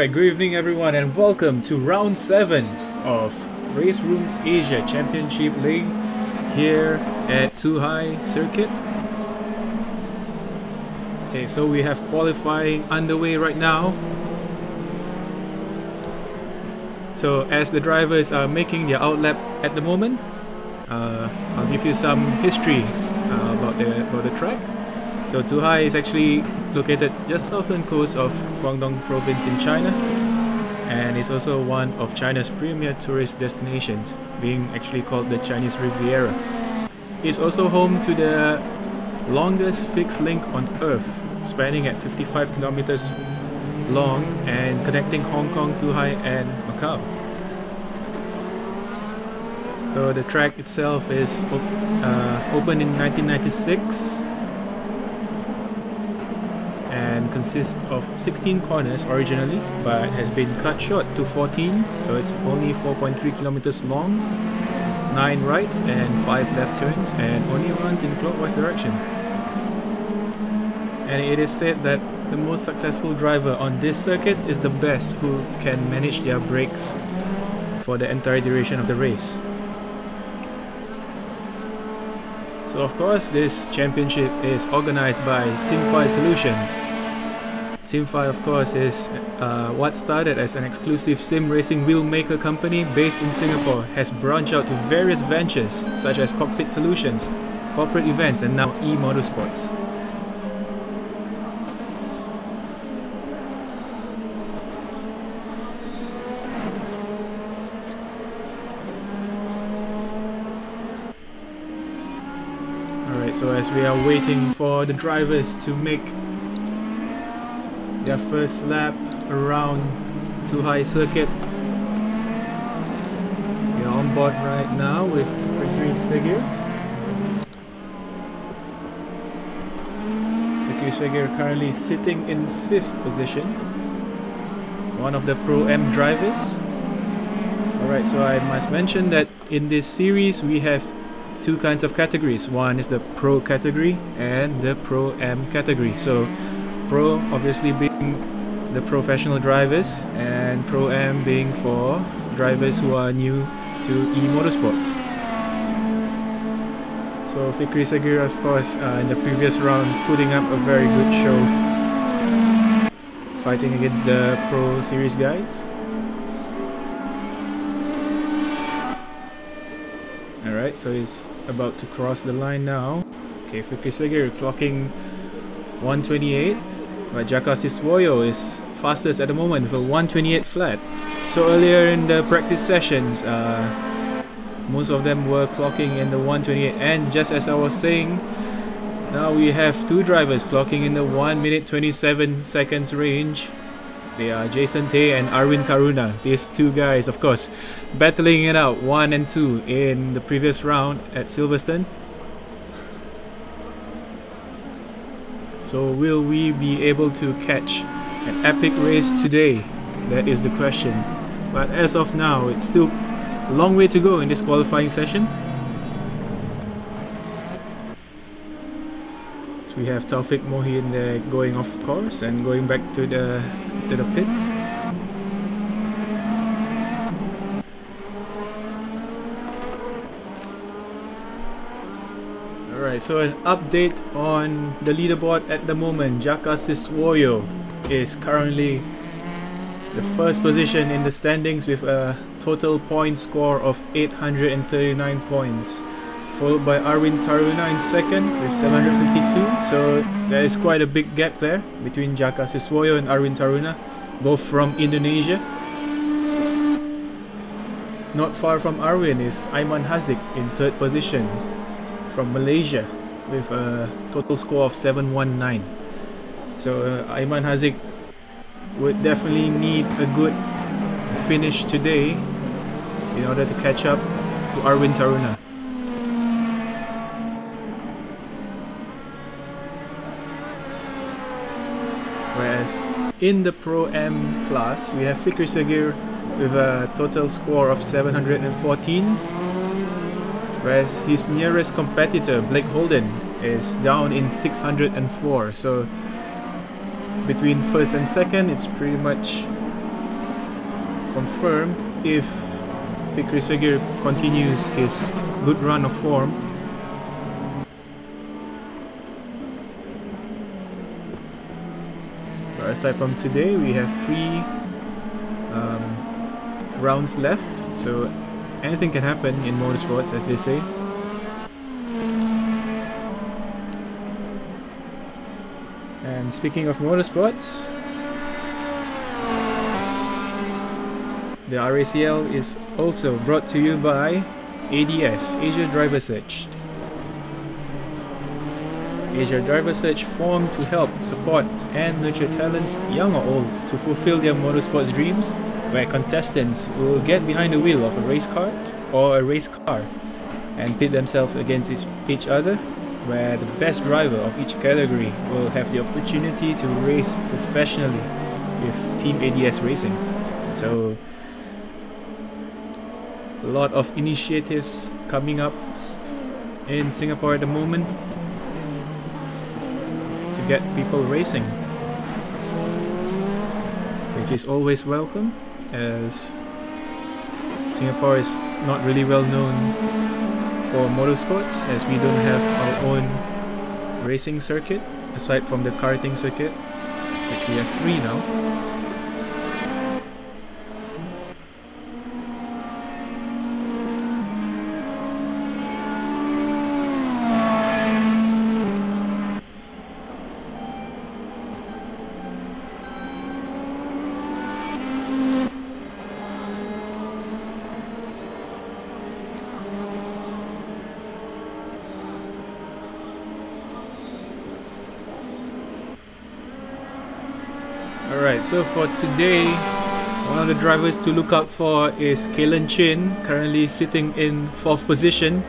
Alright, good evening everyone and welcome to round 7 of Race Room Asia Championship League here at SimFai circuit. Okay, so we have qualifying underway right now. So as the drivers are making their outlap at the moment, I'll give you some history about the track. So SimFai is actually located just southern coast of Guangdong province in China, and it's also one of China's premier tourist destinations, being actually called the Chinese Riviera. It's also home to the longest fixed link on Earth, spanning at 55 kilometers long and connecting Hong Kong, SimFai and Macau. So the track itself is opened in 1996 and consists of 16 corners originally, but has been cut short to 14, so it's only 4.3 kilometers long, 9 rights and 5 left turns, and only runs in clockwise direction. And it is said that the most successful driver on this circuit is the best who can manage their brakes for the entire duration of the race. So of course this championship is organized by SimFai Solutions. SimFai of course is what started as an exclusive sim racing wheel maker company based in Singapore, has branched out to various ventures such as cockpit solutions, corporate events and now e-motorsports. Alright, so as we are waiting for the drivers to make their first lap around SimFai circuit, we are on board right now with Fikri Segir. Fikri Segir currently sitting in 5th position, one of the Pro-M drivers. Alright, so I must mention that in this series we have two kinds of categories. One is the Pro category and the Pro-M category. So Pro obviously being the professional drivers and Pro-M being for drivers who are new to e-motorsports. So Fikri Segir of course in the previous round putting up a very good show, fighting against the Pro Series guys. Alright, so he's about to cross the line now. Okay, Fikri Segir clocking 128, but Jaka Siswoyo is fastest at the moment with a 128 flat. So earlier in the practice sessions, most of them were clocking in the 128, and just as I was saying, now we have two drivers clocking in the 1 minute 27 seconds range. They are Jason Tay and Arwin Taruna. These two guys, of course, battling it out 1 and 2 in the previous round at Silverstone. So will we be able to catch an epic race today? That is the question. But as of now, it's still a long way to go in this qualifying session. So we have Taufik Mohin there going off course and going back to the pits. Alright, so an update on the leaderboard at the moment. Jaka Siswoyo is currently the first position in the standings with a total point score of 839 points, followed by Arwin Taruna in second with 752. So there is quite a big gap there between Jaka Siswoyo and Arwin Taruna, both from Indonesia. Not far from Arwin is Aiman Haziq in third position from Malaysia with a total score of 719. So Aiman Haziq would definitely need a good finish today in order to catch up to Arwin Taruna. Whereas in the Pro-M class, we have Fikri Segir with a total score of 714, whereas his nearest competitor, Blake Holden, is down in 604. So between first and second, it's pretty much confirmed if Fikri Sagir continues his good run of form. But aside from today, we have 3 rounds left, so anything can happen in motorsports, as they say. And speaking of motorsports, the RACL is also brought to you by ADS, Asia Driver Search. Asia Driver Search formed to help, support and nurture talents, young or old, to fulfill their motorsports dreams, where contestants will get behind the wheel of a race cart or a race car and pit themselves against each other, where the best driver of each category will have the opportunity to race professionally with Team ADS Racing. So a lot of initiatives coming up in Singapore at the moment to get people racing, which is always welcome, as Singapore is not really well known for motorsports, as we don't have our own racing circuit aside from the karting circuit, which we have 3 now. Alright, so for today, one of the drivers to look out for is Kalen Chin, currently sitting in 4th position.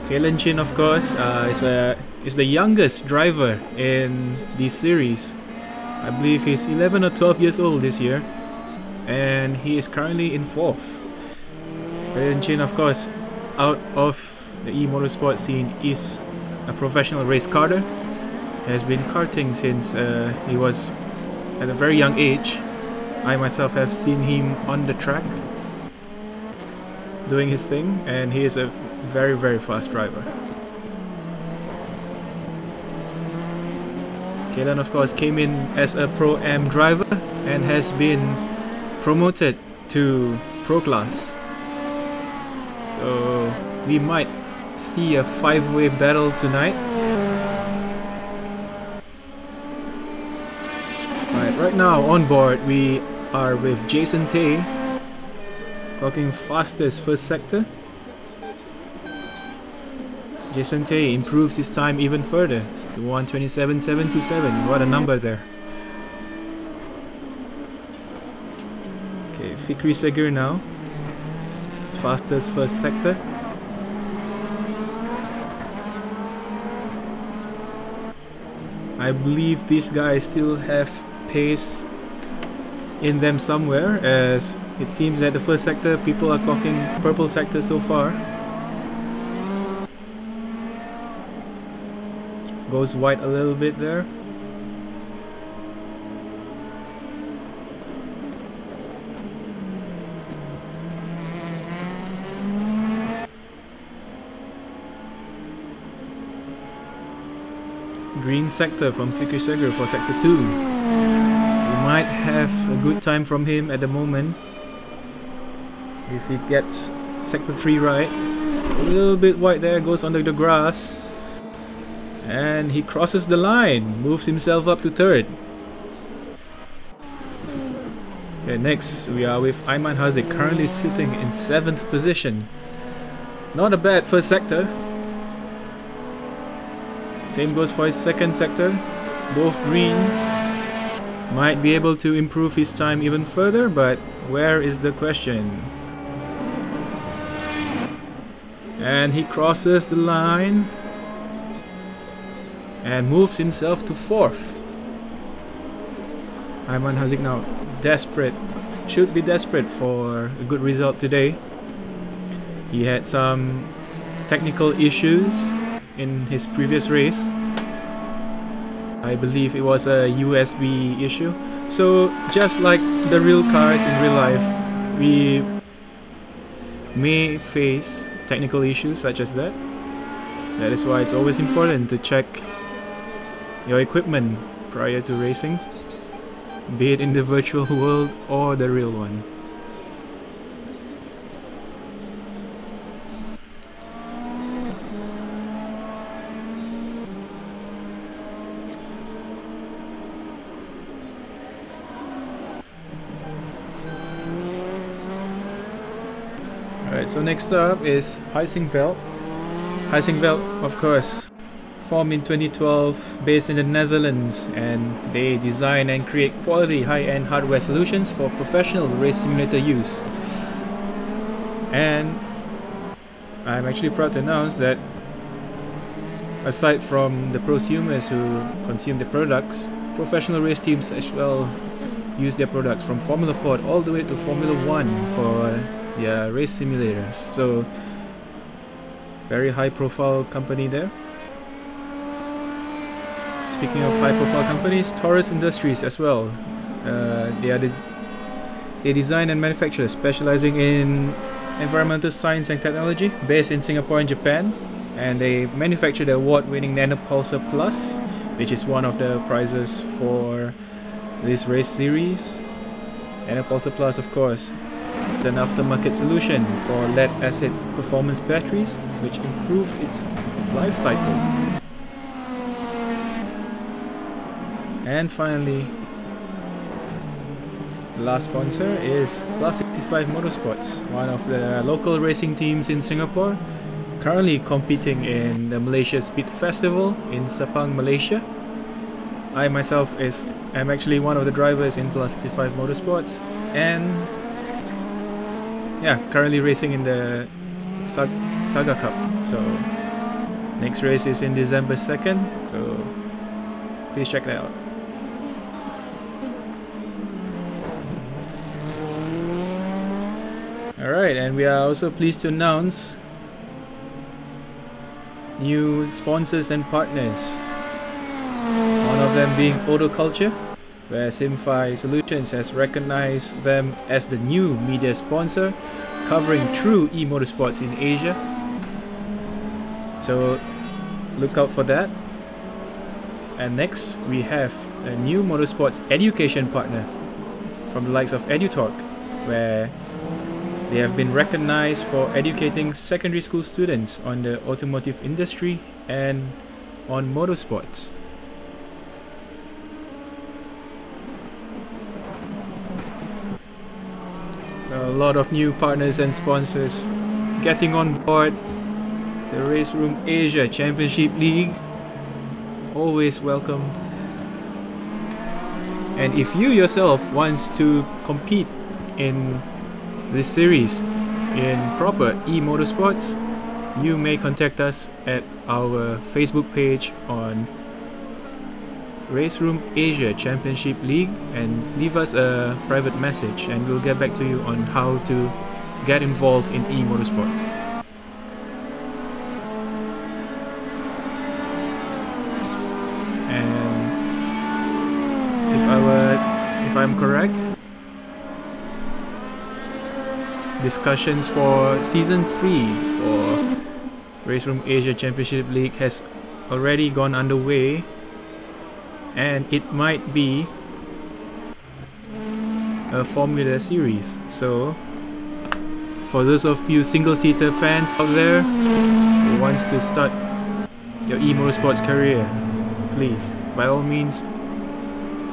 Kalen Chin, of course, is the youngest driver in this series. I believe he's 11 or 12 years old this year, and he is currently in 4th. Kalen Chin, of course, out of the e-motorsport scene, is a professional race karter. Has been karting since he was at a very young age. I myself have seen him on the track doing his thing, and he is a very, very fast driver. Kalen, of course, came in as a Pro-Am driver and has been promoted to Pro Class. So we might see a 5-way battle tonight. Right now on board we are with Jason Tay, clocking fastest first sector. Jason Tay improves his time even further to 1:27.727. What a number there. Okay, Fikri Sagir now, fastest first sector. I believe these guys still have pace in them somewhere, as it seems that the first sector people are clocking purple sector so far. Goes white a little bit there. Green sector from Fikri Sagir for sector 2. We might have a good time from him at the moment if he gets sector 3 right. A little bit white there, goes under the grass, and he crosses the line, moves himself up to 3rd. Okay, next we are with Ayman Haziq, currently sitting in 7th position. Not a bad first sector. Same goes for his second sector, both greens. Might be able to improve his time even further, but where is the question? And he crosses the line and moves himself to 4th. Ayman Haziq now desperate, should be desperate for a good result today. He had some technical issues in his previous race. I believe it was a USB issue. So just like the real cars in real life, we may face technical issues such as that. That is why it's always important to check your equipment prior to racing, be it in the virtual world or the real one. Alright, so next up is SimFai. SimFai, of course, formed in 2012, based in the Netherlands, and they design and create quality high-end hardware solutions for professional race simulator use. And I'm actually proud to announce that aside from the prosumers who consume the products, professional race teams as well use their products, from Formula Ford all the way to Formula 1 for their race simulators. So very high profile company there. Speaking of high profile companies, Taurus Industries as well. They design and manufacture, specializing in environmental science and technology, based in Singapore and Japan. And they manufacture the award-winning Nanopulsar Plus, which is one of the prizes for this race series. Nanopulsar Plus, of course, it's an aftermarket solution for lead-acid performance batteries, which improves its life cycle. And finally, the last sponsor is Plus 65 Motorsports, one of the local racing teams in Singapore, currently competing in the Malaysia Speed Festival in Sepang, Malaysia. I myself am actually one of the drivers in Plus 65 Motorsports, and yeah, currently racing in the Saga Cup. So next race is in December 2nd, so please check that out. Alright, and we are also pleased to announce new sponsors and partners. One of them being Autoculture, where SimFai Solutions has recognized them as the new media sponsor covering true e-motorsports in Asia. So look out for that. And next we have a new motorsports education partner from the likes of EduTalk, where they have been recognized for educating secondary school students on the automotive industry and on motorsports. So a lot of new partners and sponsors getting on board the Race Room Asia Championship League. Always welcome. And if you yourself wants to compete in this series in proper e-motorsports, you may contact us at our Facebook page on Race Room Asia Championship League and leave us a private message, and we'll get back to you on how to get involved in e-motorsports. And if I'm correct, discussions for Season 3 for Race Room Asia Championship League has already gone underway, and it might be a Formula series. So for those of you single-seater fans out there who wants to start your e-motorsports career, please, by all means,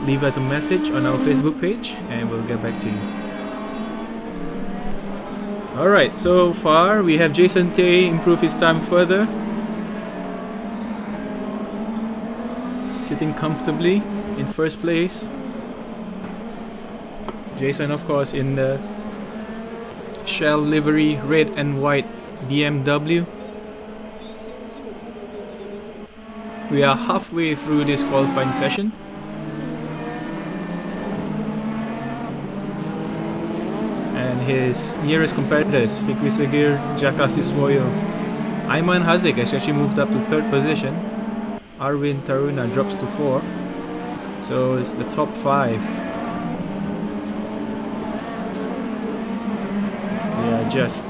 leave us a message on our Facebook page and we'll get back to you. Alright, so far we have Jason Tay improve his time further, sitting comfortably in first place. Jason, of course, in the Shell livery red and white BMW. We are halfway through this qualifying session. And his nearest competitors, Fikri Sagir, Jaka Siswoyo, Aiman Haziq has actually moved up to 3rd position. Arwin Taruna drops to 4th. So it's the top 5. just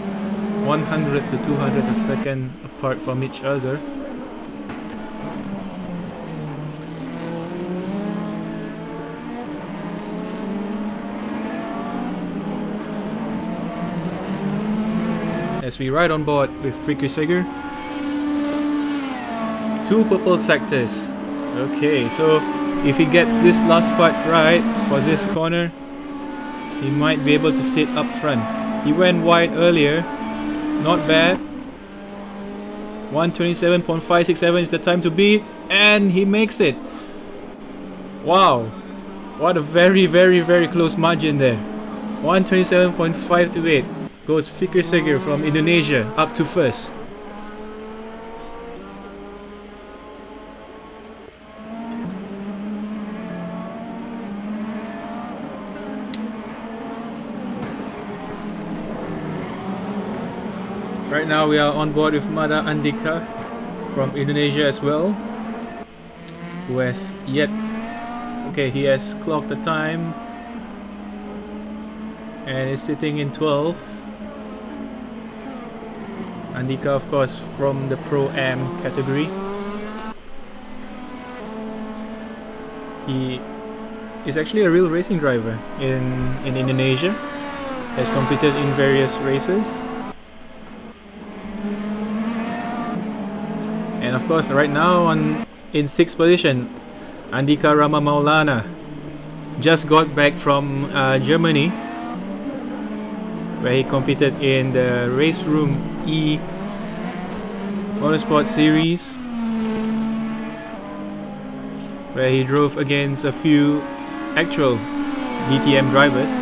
100ths to 200th a second apart from each other. As we ride on board with Friedrichshager, 2 purple sectors. Okay, so if he gets this last part right for this corner, he might be able to sit up front. He went wide earlier, not bad. 127.567 is the time to be, and he makes it. Wow, what a very close margin there. 127.528 goes Friedrichshager from Indonesia up to first. Right now we are on board with Mada Andika from Indonesia as well, who has yet, okay, he has clocked the time and is sitting in 12th. Andika, of course, from the Pro-Am category. He is actually a real racing driver in Indonesia, has competed in various races. And of course, right now in 6th position, Andika Rama Maulana just got back from Germany, where he competed in the Race Room E Motorsport Series, where he drove against a few actual DTM drivers.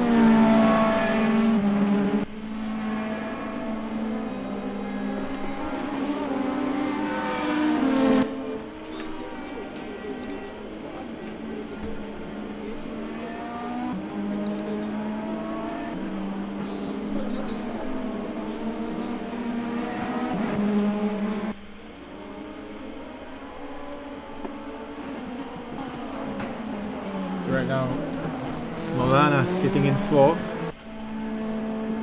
Right now, Maulana sitting in 4th.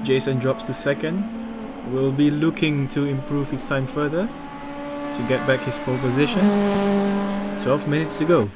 Jason drops to 2nd. Will be looking to improve his time further to get back his pole position. 12 minutes to go.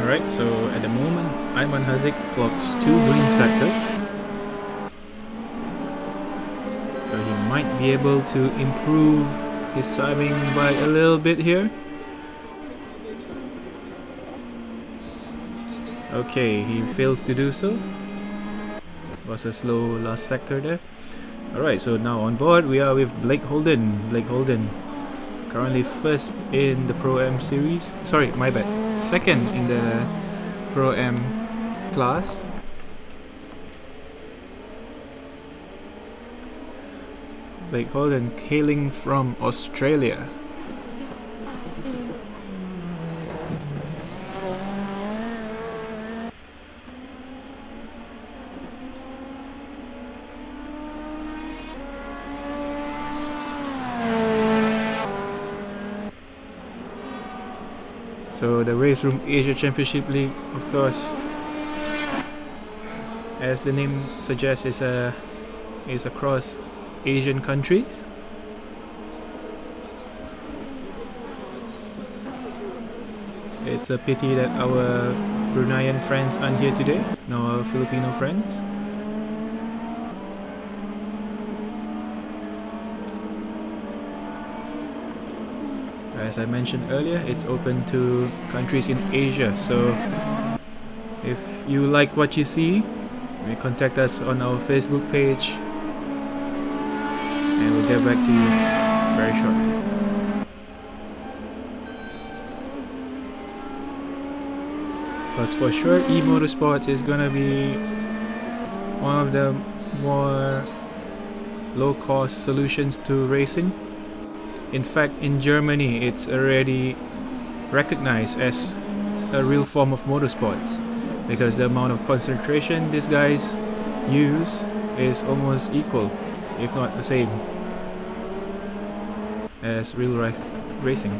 Alright, so at the moment, Ayman Haziq clocks 2 green sectors. So he might be able to improve his timing by a little bit here. Okay, he fails to do so. Was a slow last sector there. Alright, so now on board we are with Blake Holden. Blake Holden, currently 1st in the Pro-Am series. Sorry, my bad. 2nd in the Pro-Am class. Blake Holden hailing from Australia. So the Race Room Asia Championship League, of course, as the name suggests, is across Asian countries. It's a pity that our Bruneian friends aren't here today, nor our Filipino friends. As I mentioned earlier, it's open to countries in Asia, so if you like what you see, you contact us on our Facebook page and we'll get back to you very shortly. Because for sure, e-motorsports is gonna be one of the more low-cost solutions to racing. In fact, in Germany, it's already recognized as a real form of motorsports because the amount of concentration these guys use is almost equal, if not the same, as real life racing.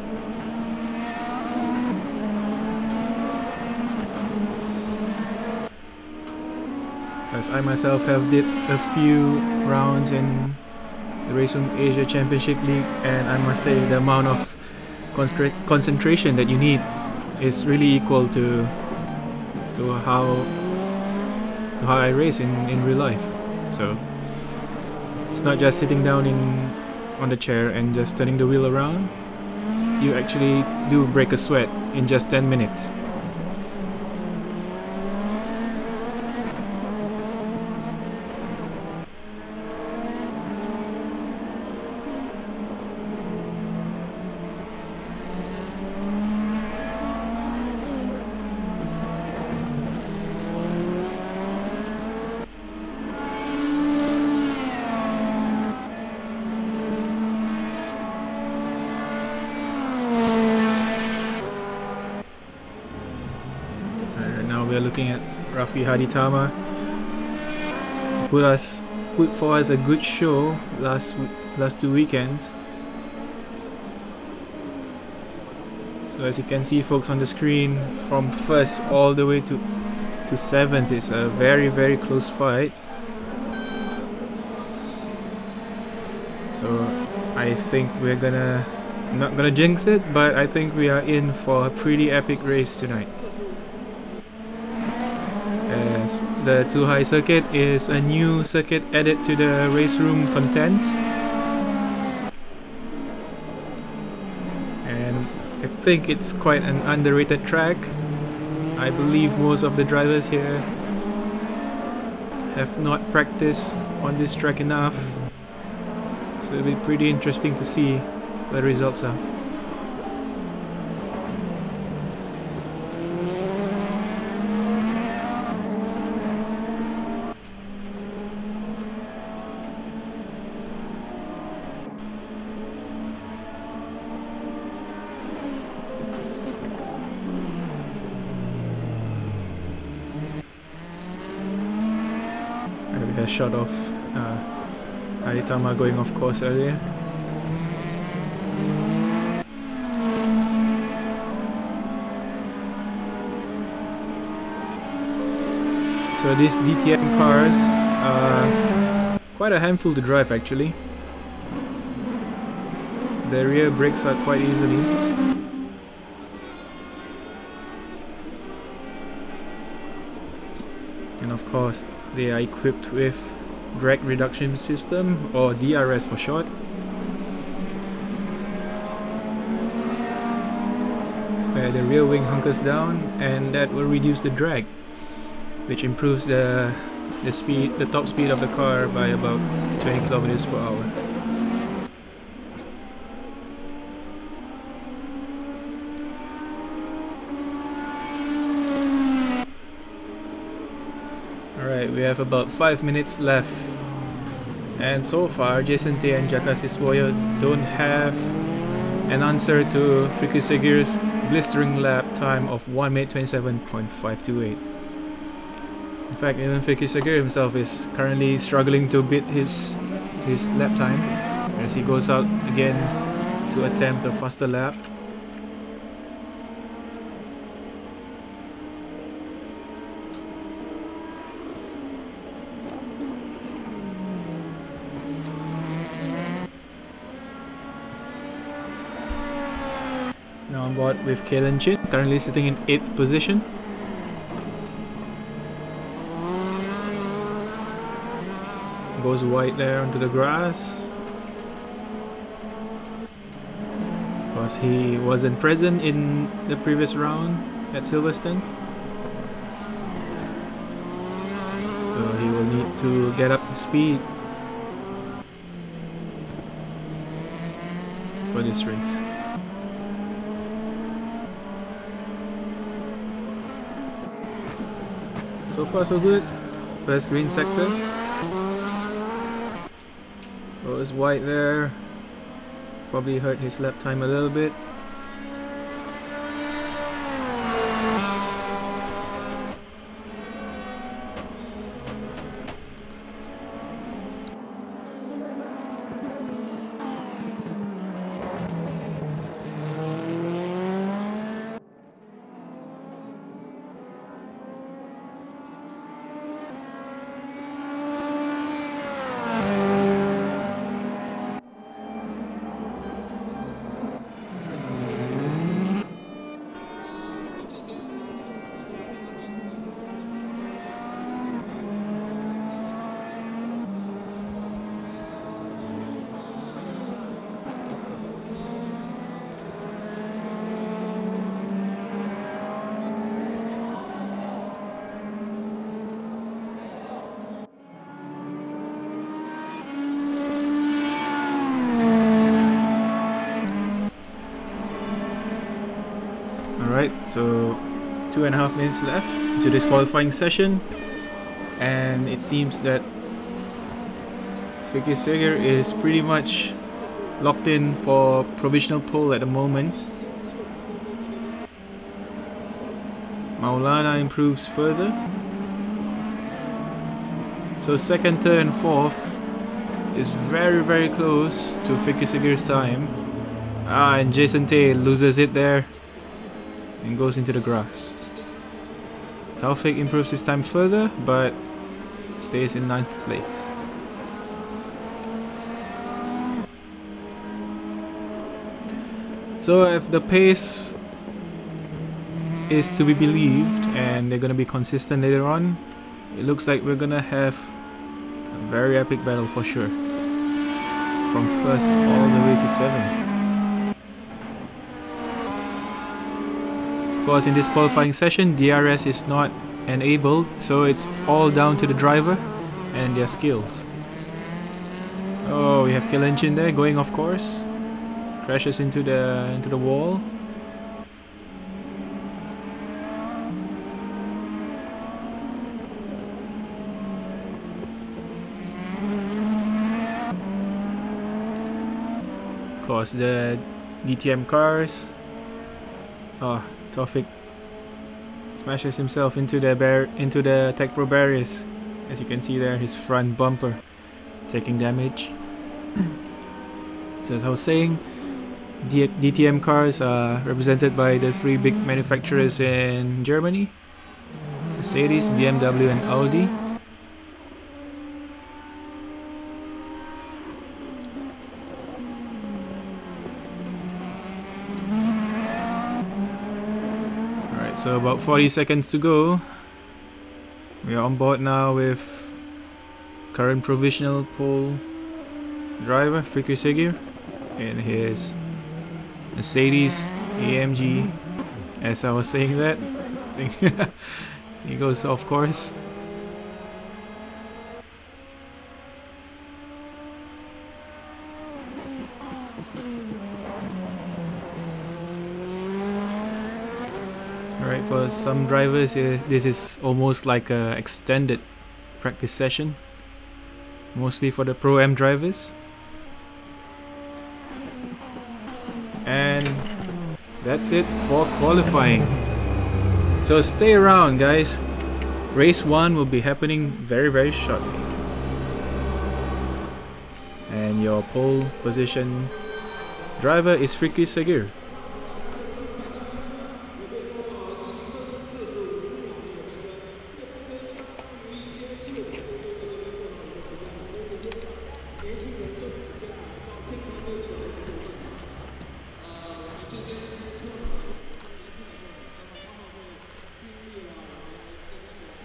As I myself have did a few rounds in the Race Room Asia Championship League, and I must say the amount of concentration that you need is really equal to how I race in real life. So it's not just sitting down on the chair and just turning the wheel around. You actually do break a sweat in just 10 minutes. We are looking at Rafi Haditama. Put for us a good show last 2 weekends. So as you can see, folks, on the screen, from first all the way to 7th, it's a very close fight. So I think we're not gonna jinx it, but I think we are in for a pretty epic race tonight. The Too High circuit is a new circuit added to the race room contents, and I think it's quite an underrated track. I believe most of the drivers here have not practiced on this track enough, so it'll be pretty interesting to see what the results are. A shot of Haditama going off course earlier. So these DTM cars are quite a handful to drive actually. The rear brakes are quite easily. And of course, they are equipped with drag reduction system, or DRS for short. Where the rear wing hunkers down, and that will reduce the drag, which improves the top speed of the car by about 20 kilometers per hour. Alright, we have about 5 minutes left, and so far Jason Tay and Jaka Siswoyo don't have an answer to Friki Segir's blistering lap time of 1 minute 27.528. In fact, even Friki Segir himself is currently struggling to beat his lap time as he goes out again to attempt a faster lap. spot with Kalen Chin, currently sitting in 8th position. Goes wide there onto the grass. Because he wasn't present in the previous round at Silverstone. So he will need to get up to speed for this race. So far so good. First green sector. Goes wide there. Probably hurt his lap time a little bit. Alright, so 2.5 minutes left to this qualifying session, and it seems that Vicky Seger is pretty much locked in for provisional pole at the moment. Maulana improves further. So second, third and fourth is very close to Vicky Seger's time. And Jason Tay loses it there and goes into the grass. Taufik improves his time further, but stays in 9th place. So if the pace is to be believed and they're gonna be consistent later on, it looks like we're gonna have a very epic battle for sure. From 1st all the way to 7th. Of course, in this qualifying session, DRS is not enabled, so it's all down to the driver and their skills. Oh, we have Kelenchin there going off course, crashes into the wall. Of course, the DTM cars. Oh, Taufik smashes himself into the Tech Pro barriers. As you can see there, his front bumper taking damage. So as I was saying, DTM cars are represented by the 3 big manufacturers in Germany: Mercedes, BMW and Audi. So about 40 seconds to go. We are on board now with current provisional pole driver Vicky Seger in his Mercedes AMG. As I was saying that, he goes off course. Alright, for some drivers this is almost like an extended practice session, mostly for the Pro-Am drivers. And that's it for qualifying. So stay around, guys. Race 1 will be happening very shortly. And your pole position driver is Vicky Seger.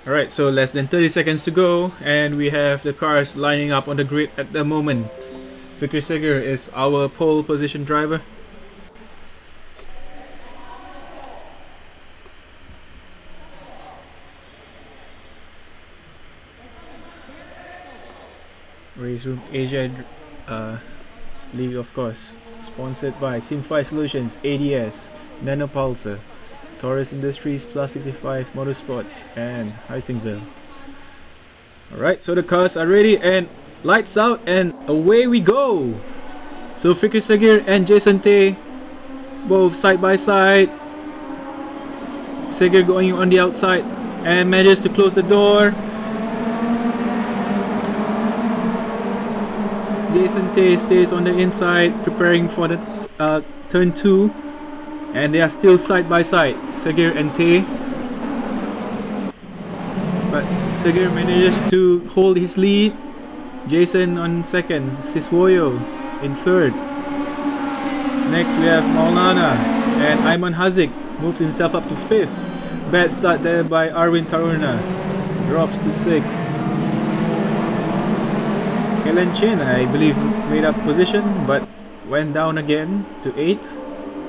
Alright, so less than 30 seconds to go, and we have the cars lining up on the grid at the moment. Fikri Seger is our pole position driver. Race Room Asia League, of course. Sponsored by SimFai Solutions, ADS, Nanopulsar, Taurus Industries, Plus 65 Motorsports, and Heisingville. Alright, so the cars are ready and lights out and away we go! So Fikri Seger and Jason Tay both side by side. Seger going on the outside and manages to close the door. Jason Tay stays on the inside preparing for the turn 2, and they are still side by side, Seger and Tay. But Seger manages to hold his lead. Jason on second, Siswoyo in third. Next we have Maulana, and Ayman Hazik moves himself up to 5th. Bad start there by Arwin Taruna, drops to 6th. Kellen Chin, I believe, made up position but went down again to 8th.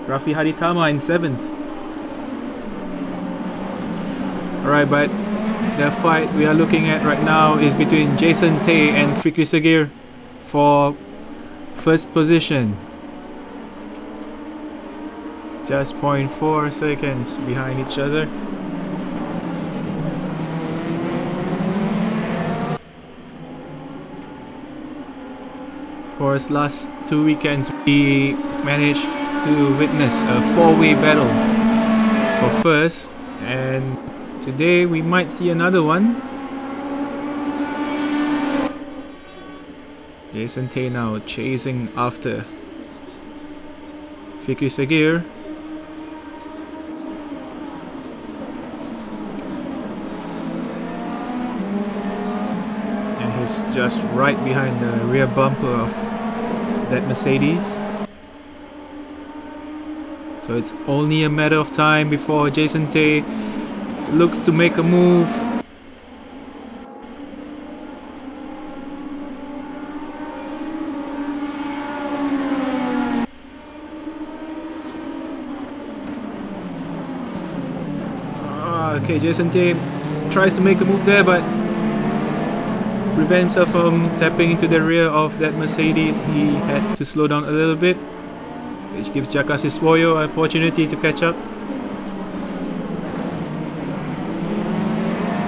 Rafi Haritama in 7th. Alright, but the fight we are looking at right now is between Jason Tay and Fikri Seger for first position. Just 0.4 seconds behind each other. Of course, last 2 weekends we managed to witness a 4-way battle for first, and today we might see another one. Jason Tay now chasing after Fikri Seger. And he's just right behind the rear bumper of that Mercedes. So it's only a matter of time before Jason Tay looks to make a move. Okay, Jason Tay tries to make a move there, but to prevent himself from tapping into the rear of that Mercedes, he had to slow down a little bit, which gives Jaka Siswoyo an opportunity to catch up.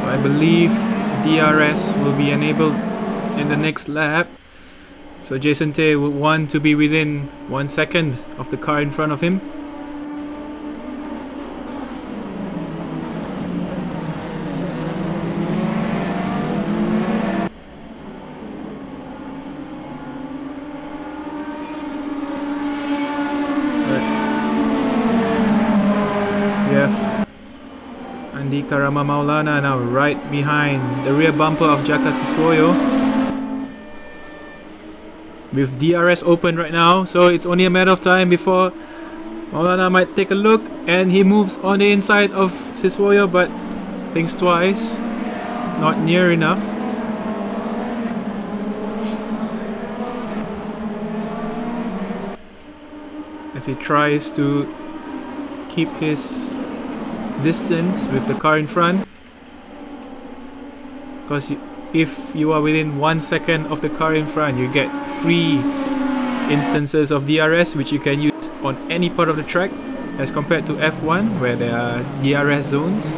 So I believe DRS will be enabled in the next lap. So Jason Tay would want to be within 1 second of the car in front of him. Karama Maulana now right behind the rear bumper of Jaka Siswoyo, with DRS open right now, so it's only a matter of time before Maulana might take a look, and he moves on the inside of Siswoyo but thinks twice, not near enough. As he tries to keep his distance with the car in front, because if you are within 1 second of the car in front, you get 3 instances of DRS, which you can use on any part of the track, as compared to F1 where there are DRS zones.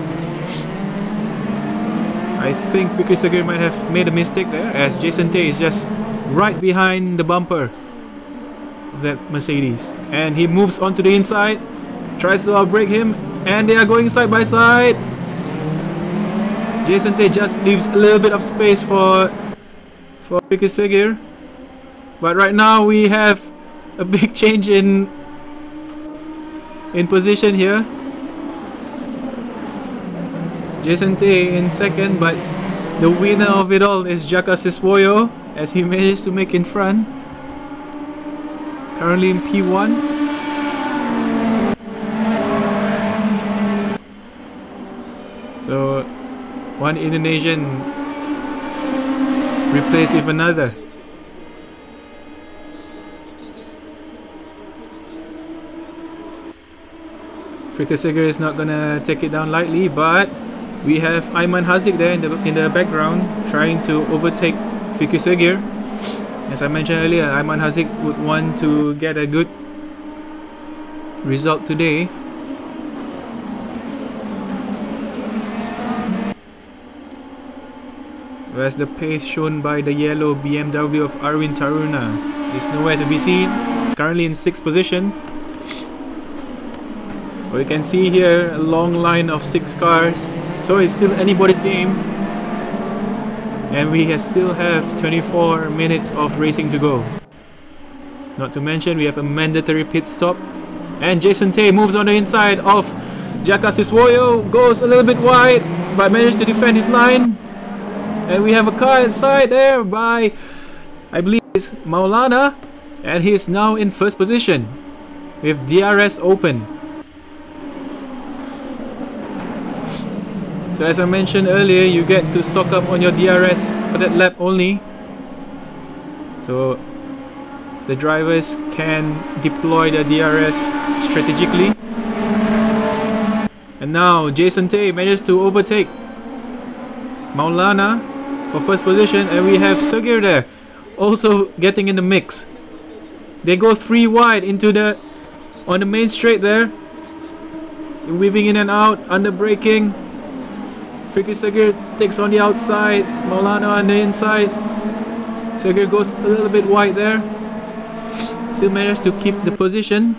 I think Fikri Seger might have made a mistake there, as Jason Tay is just right behind the bumper of that Mercedes, and he moves onto the inside, tries to outbrake him, and they are going side by side. Jason Tay just leaves a little bit of space for Fikri Seger, but right now we have a big change in position here. Jason Tay in second, but the winner of it all is Jaka Siswoyo, as he managed to make in front, currently in P1. So One Indonesian replaced with another. Fikri Seger is not gonna take it down lightly, but we have Ayman Haziq there in the background trying to overtake Fikri Seger. As I mentioned earlier, Ayman Haziq would want to get a good result today. Whereas the pace shown by the yellow BMW of Arwin Taruna is nowhere to be seen. It's currently in 6th position. But we can see here a long line of 6 cars. So it's still anybody's game. And we still have 24 minutes of racing to go. Not to mention we have a mandatory pit stop. And Jason Tay moves on the inside of Jaka Siswoyo. Goes a little bit wide, but managed to defend his line. And we have a car inside there by, I believe it's Maulana. And he's now in 1st position with DRS open. So as I mentioned earlier, you get to stock up on your DRS for that lap only. So the drivers can deploy their DRS strategically. And now Jason Tay managed to overtake Maulana for 1st position, and we have Sagir there also getting in the mix. They go 3 wide on the main straight there, weaving in and out, under braking. Fikri Sagir takes on the outside, Maulana on the inside. Sagir goes a little bit wide there, still managed to keep the position.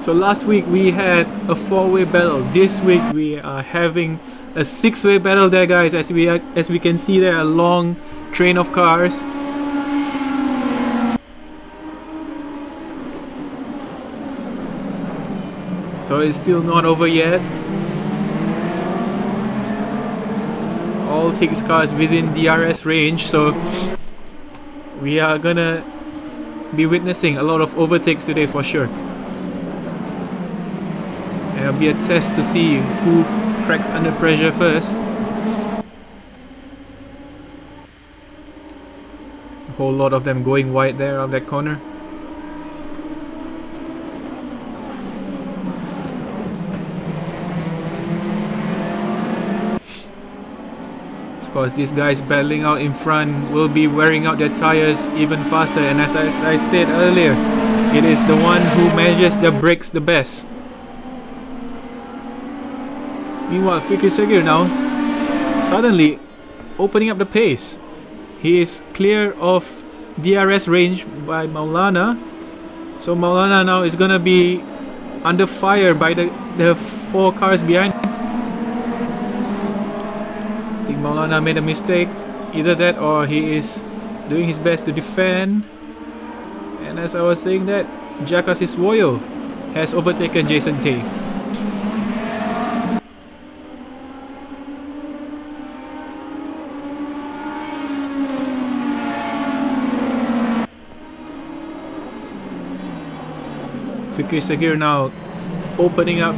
So last week we had a 4-way battle. This week we are having a 6-way battle there, guys. As we can see there, a long train of cars. So it's still not over yet. All 6 cars within DRS range. So we are gonna be witnessing a lot of overtakes today for sure. It'll be a test to see who cracks under pressure first. A whole lot of them going wide there on that corner. Of course, these guys battling out in front will be wearing out their tires even faster, and as I said earlier, it is the one who manages their brakes the best. Meanwhile, Fikri Sagir now suddenly opening up the pace. He is clear of DRS range by Maulana. So Maulana now is gonna be under fire by the 4 cars behind. I think Maulana made a mistake. Either that or he is doing his best to defend. And as I was saying that, Jaka Siswoyo has overtaken Jason Tay. Fikri Sagir now opening up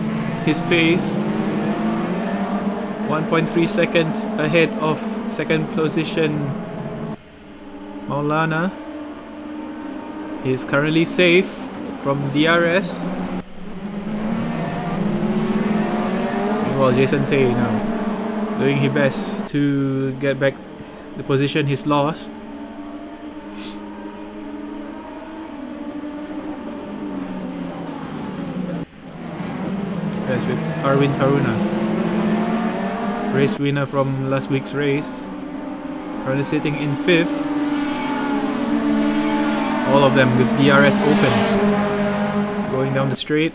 his pace. 1.3 seconds ahead of 2nd position Maulana. He is currently safe from DRS. Meanwhile, Jason Tay now doing his best to get back the position he's lost. With Arwin Taruna, race winner from last week's race, currently sitting in 5th. All of them with DRS open, going down the straight.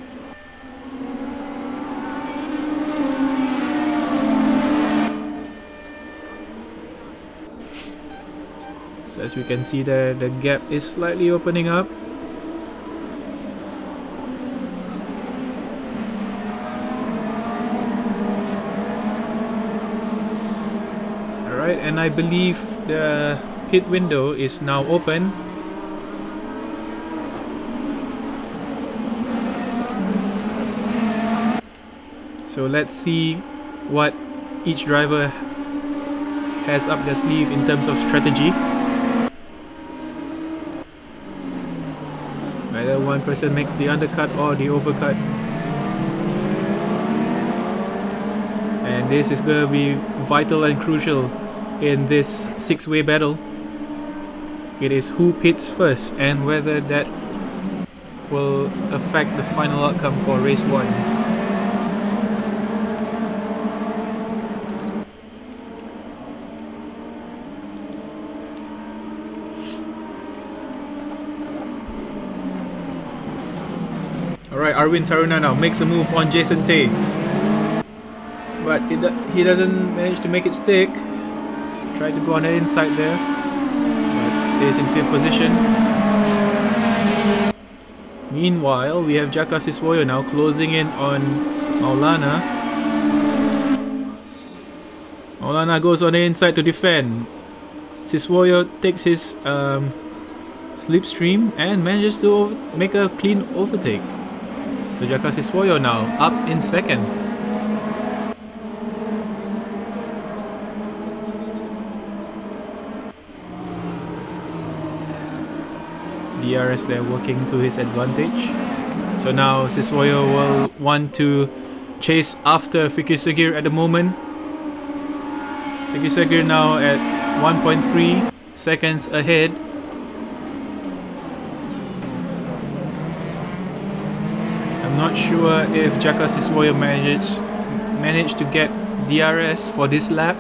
So as we can see there, the gap is slightly opening up. And I believe the pit window is now open. So let's see what each driver has up their sleeve in terms of strategy. Whether one person makes the undercut or the overcut. And this is going to be vital and crucial in this six-way battle. It is who pits first and whether that will affect the final outcome for race 1. Alright, Arwin Taruna now makes a move on Jason Tay. But he doesn't manage to make it stick. Tried to go on the inside there, but stays in 5th position. Meanwhile, we have Jaka Siswoyo now closing in on Maulana. Maulana goes on the inside to defend. Siswoyo takes his slipstream and manages to make a clean overtake. So Jaka Siswoyo now up in 2nd. DRS there working to his advantage. So now Siswoyo will want to chase after Fikir at the moment. Fikir now at 1.3 seconds ahead. I'm not sure if Jaka Siswoyo managed to get DRS for this lap,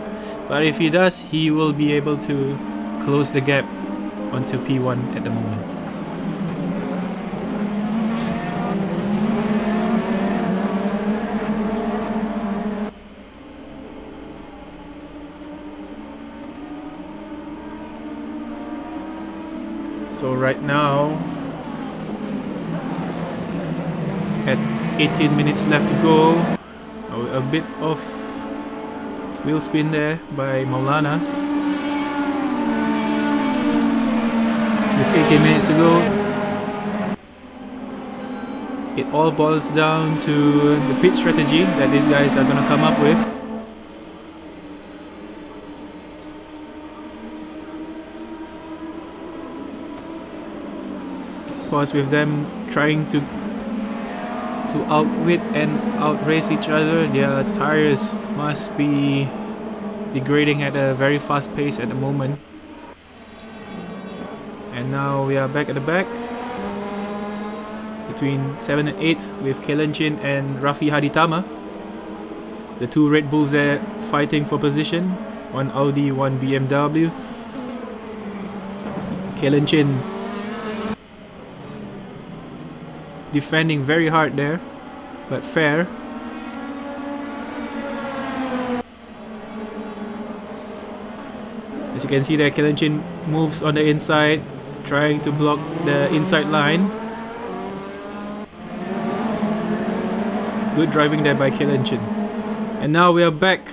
but if he does, he will be able to close the gap onto P1 at the moment. So right now, at 18 minutes left to go, a bit of wheel spin there by Maulana. With 18 minutes to go, it all boils down to the pit strategy that these guys are going to come up with. Of course, with them trying to outwit and outrace each other, their tires must be degrading at a very fast pace at the moment. And now we are back at the back between 7th and 8th with Kelenchin and Rafi Haditama. The two Red Bulls there fighting for position. One Audi, one BMW. Kelenchin defending very hard there, but fair. As you can see there, Kelenchin moves on the inside, trying to block the inside line. Good driving there by Kelenchin. And now we are back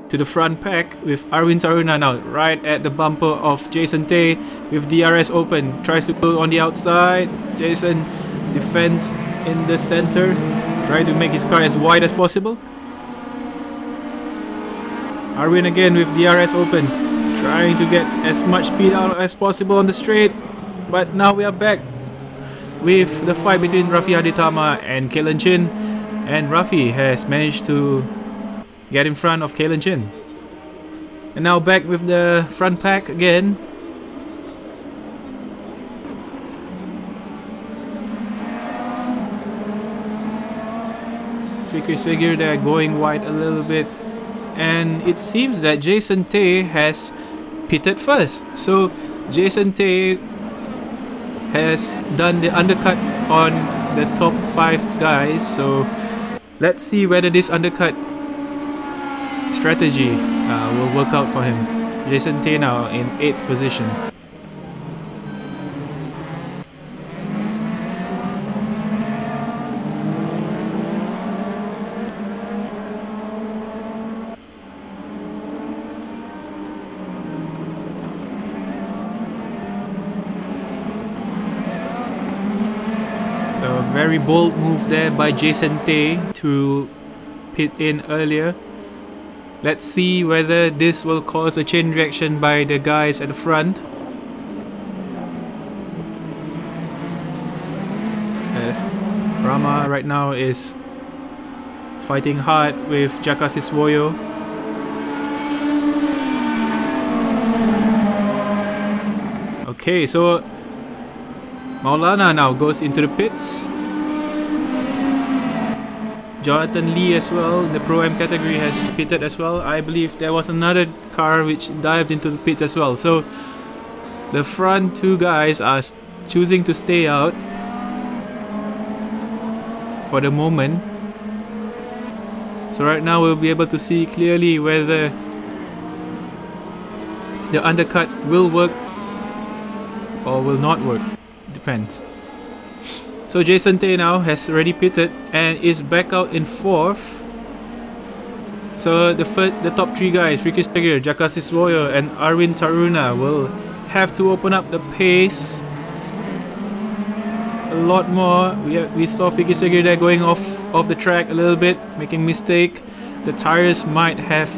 to the front pack with Arwin Taruna now right at the bumper of Jason Tay with DRS open. Tries to go on the outside. Jason defends in the center, trying to make his car as wide as possible. Arwin again with DRS open, trying to get as much speed out as possible on the straight. But now we are back with the fight between Rafi Haditama and Kelenchin, and Rafi has managed to get in front of Kelenchin. And now back with the front pack again. Fikir there going wide a little bit, and it seems that Jason Tay has pitted first. So Jason Tay has done the undercut on the top 5 guys. So let's see whether this undercut strategy will work out for him. Jason Tay now in 8th position. Very bold move there by Jason Tay to pit in earlier. Let's see whether this will cause a chain reaction by the guys at the front. As Rama right now is fighting hard with Jaka Siswoyo. Okay, so Maulana now goes into the pits. Jonathan Lee as well, the Pro-Am category, has pitted as well. I believe there was another car which dived into the pits as well. So the front two guys are choosing to stay out for the moment. So right now we'll be able to see clearly whether the undercut will work or will not work. Depends. So Jason Tay now has already pitted and is back out in 4th. So the top 3 guys, Ricky Seger, Jaka Siswoyo and Arvind Taruna, will have to open up the pace a lot more. We saw Ricky Seger there going off the track a little bit, making mistake. The tires might have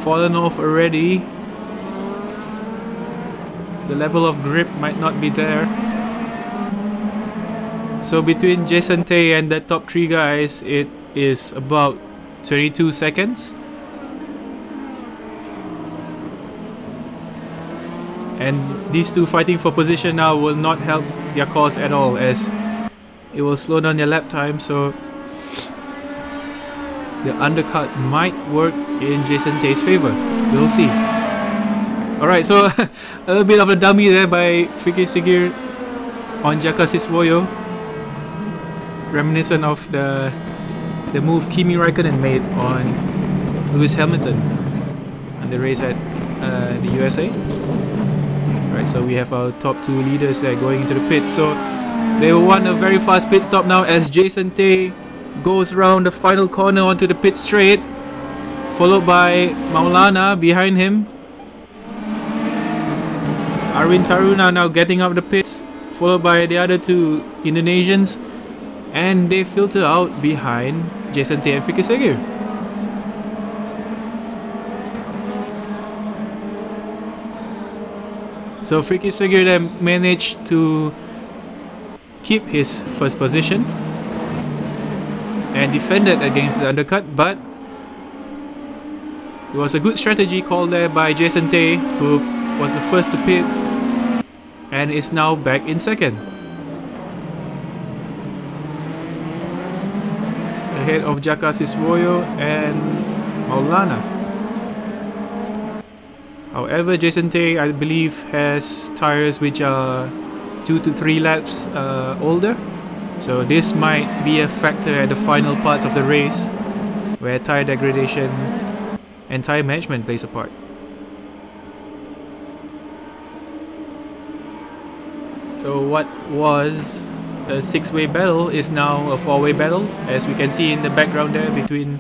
fallen off already. The level of grip might not be there. So between Jason Tay and the top 3 guys, it is about 22 seconds. And these two fighting for position now will not help their cause at all, as it will slow down their lap time. So the undercut might work in Jason Tay's favor. We'll see. Alright, so a little bit of a dummy there by Fiki Sigir on Jaka Siswoyo. Reminiscent of the move Kimi Raikkonen made on Lewis Hamilton and the race at the USA. Right, so we have our top 2 leaders there going into the pits. So they will want a very fast pit stop now as Jason Tay goes around the final corner onto the pit straight, followed by Maulana behind him. Arvind Taruna now getting up the pits, followed by the other 2 Indonesians. And they filter out behind Jason Tay and Fiki Segir. So Fiki Segir then managed to keep his first position and defended against the undercut, but it was a good strategy called there by Jason Tay, who was the first to pit and is now back in 2nd. Ahead of Jaka Siswoyo and Maulana. However, Jason Tay, I believe, has tires which are 2 to 3 laps older. So this might be a factor at the final parts of the race, where tire degradation and tire management plays a part. So what was a 6-way battle is now a 4-way battle, as we can see in the background there between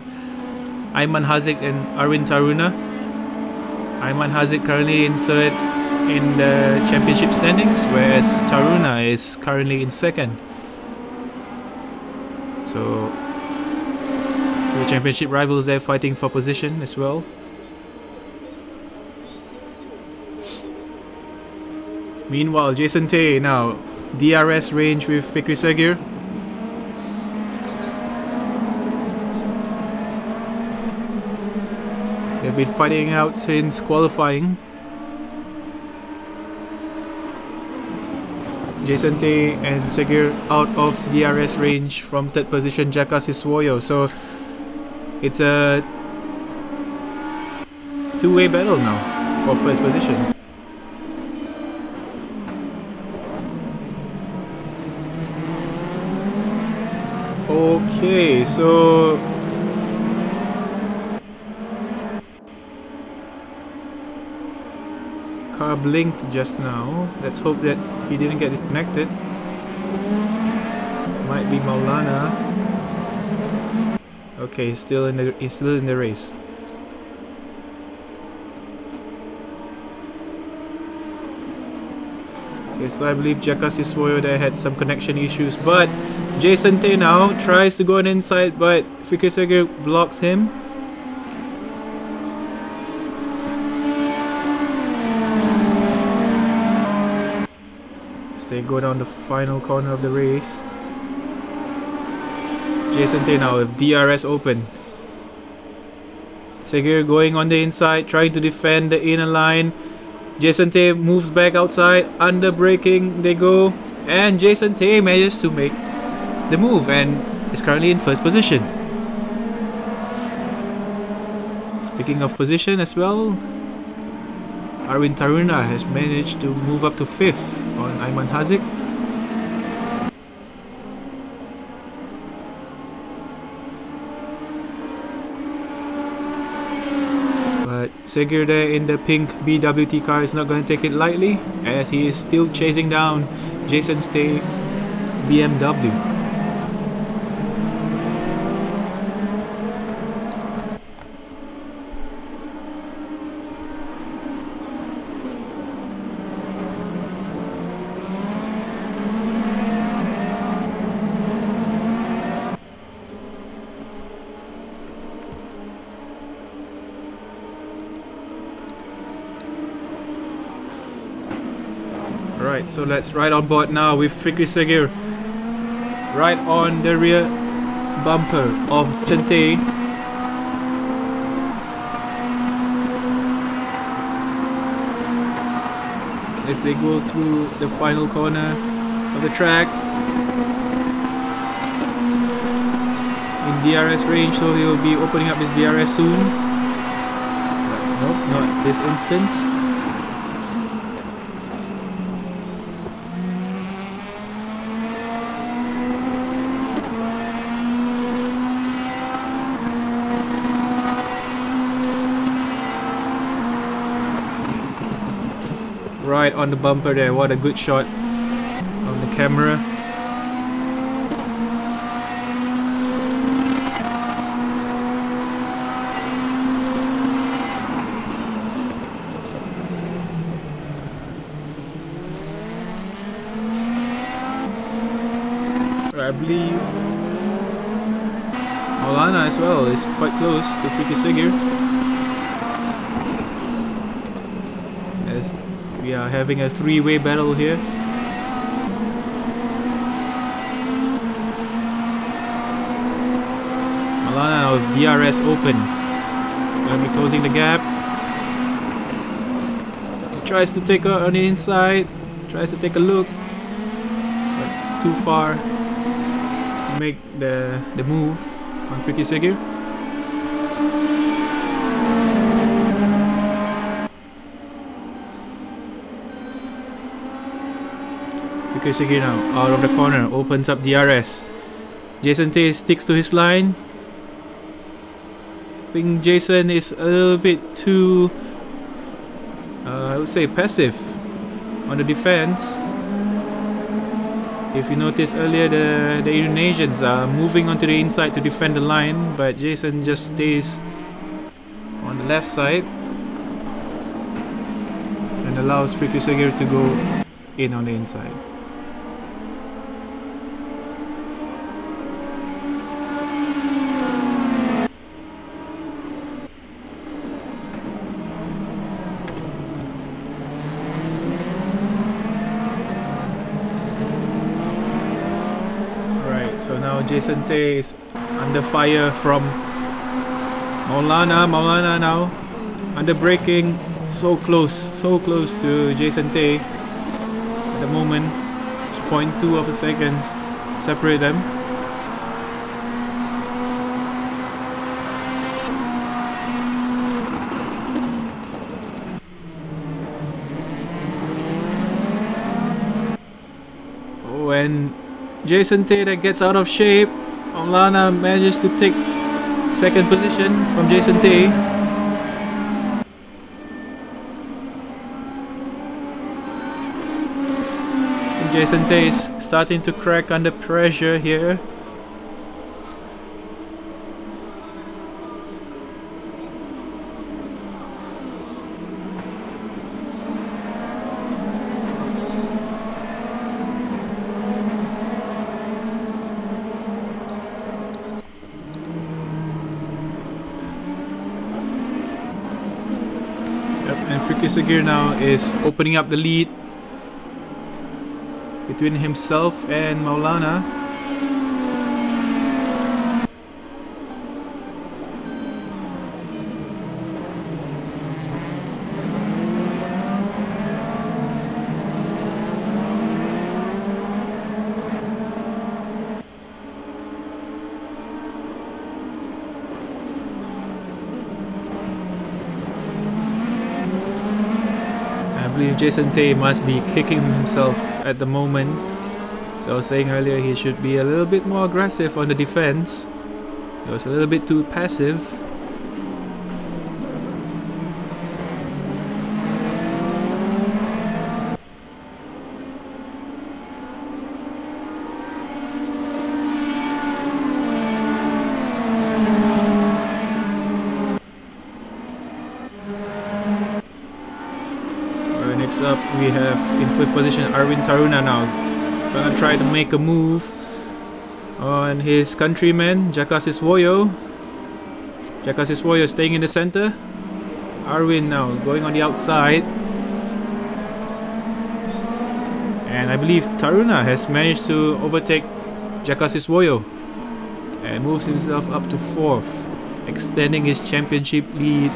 Ayman Haziq and Arvind Taruna. Ayman Haziq currently in 3rd in the championship standings, whereas Taruna is currently in 2nd. So the championship rivals there fighting for position as well. Meanwhile, Jason Tay now DRS range with Fikri Segir. They've been fighting out since qualifying. Jason Tay and Segir out of DRS range from 3rd position Jaka Siswoyo. So it's a 2-way battle now for 1st position. Okay, so car blinked just now. Let's hope that he didn't get disconnected. Might be Maulana. Okay, he's still in the race. Okay, so I believe Jaka Siswoyo there had some connection issues, but Jason Tay now tries to go on inside, but Fikri Sagir blocks him. As they go down the final corner of the race. Jason Tay now with DRS open. Sagir going on the inside, trying to defend the inner line. Jason Tay moves back outside, under braking they go, and Jason Tay manages to make the move and is currently in first position. Speaking of position as well, Arwin Taruna has managed to move up to 5th on Ayman Haziq. But Sagir there in the pink BWT car is not going to take it lightly, as he is still chasing down Jason Tay BMW. Right, so let's ride on board now with Fikri Sagir right on the rear bumper of Chante. As they go through the final corner of the track in DRS range, so he will be opening up his DRS soon. But nope, not this instance. Right on the bumper there, what a good shot on the camera. I believe Maulana as well is quite close to Fikri Sagir. As we are having a three-way battle here. Maulana now with DRS open. He's going to be closing the gap. He tries to take her on the inside. Tries to take a look. But too far to make the move on Fikri Sagir. Fikri Sagir now out of the corner, opens up DRS. Jason Tay sticks to his line. I think Jason is a little bit too, I would say, passive on the defense. If you noticed earlier, the Indonesians are moving onto the inside to defend the line, but Jason just stays on the left side and allows Fikri Sagir to go in on the inside. So now Jason Tay is under fire from Maulana. Maulana now under braking, so close to Jason Tay at the moment. It's 0.2 of a second separate them. When Jason Tay that gets out of shape, Maulana manages to take second position from Jason Tay. And Jason Tay is starting to crack under pressure here. Fikri Sagir now is opening up the lead between himself and Maulana. I believe Jason Tay must be kicking himself at the moment. So I was saying earlier he should be a little bit more aggressive on the defense. He was a little bit too passive. Next up, we have in fifth position Arvind Taruna now. Gonna try to make a move on his countryman, Jaka Siswoyo. Jaka Siswoyo staying in the center. Arvind now going on the outside. And I believe Taruna has managed to overtake Jaka Siswoyo and moves himself up to fourth, extending his championship lead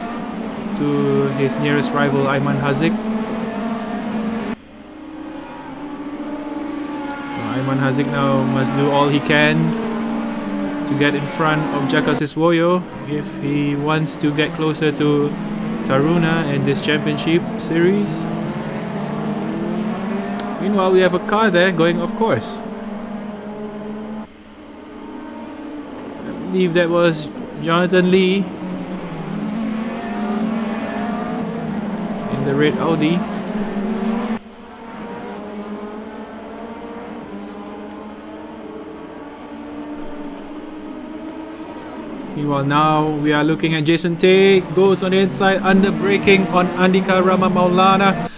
to his nearest rival, Ayman Hazik. Ayman Hazik now must do all he can to get in front of Jaka Siswoyo if he wants to get closer to Taruna in this championship series. Meanwhile, we have a car there going off course. I believe that was Jonathan Lee in the red Audi. Meanwhile, now we are looking at Jason Tay. Goes on the inside, under braking on Andika Rama Maulana.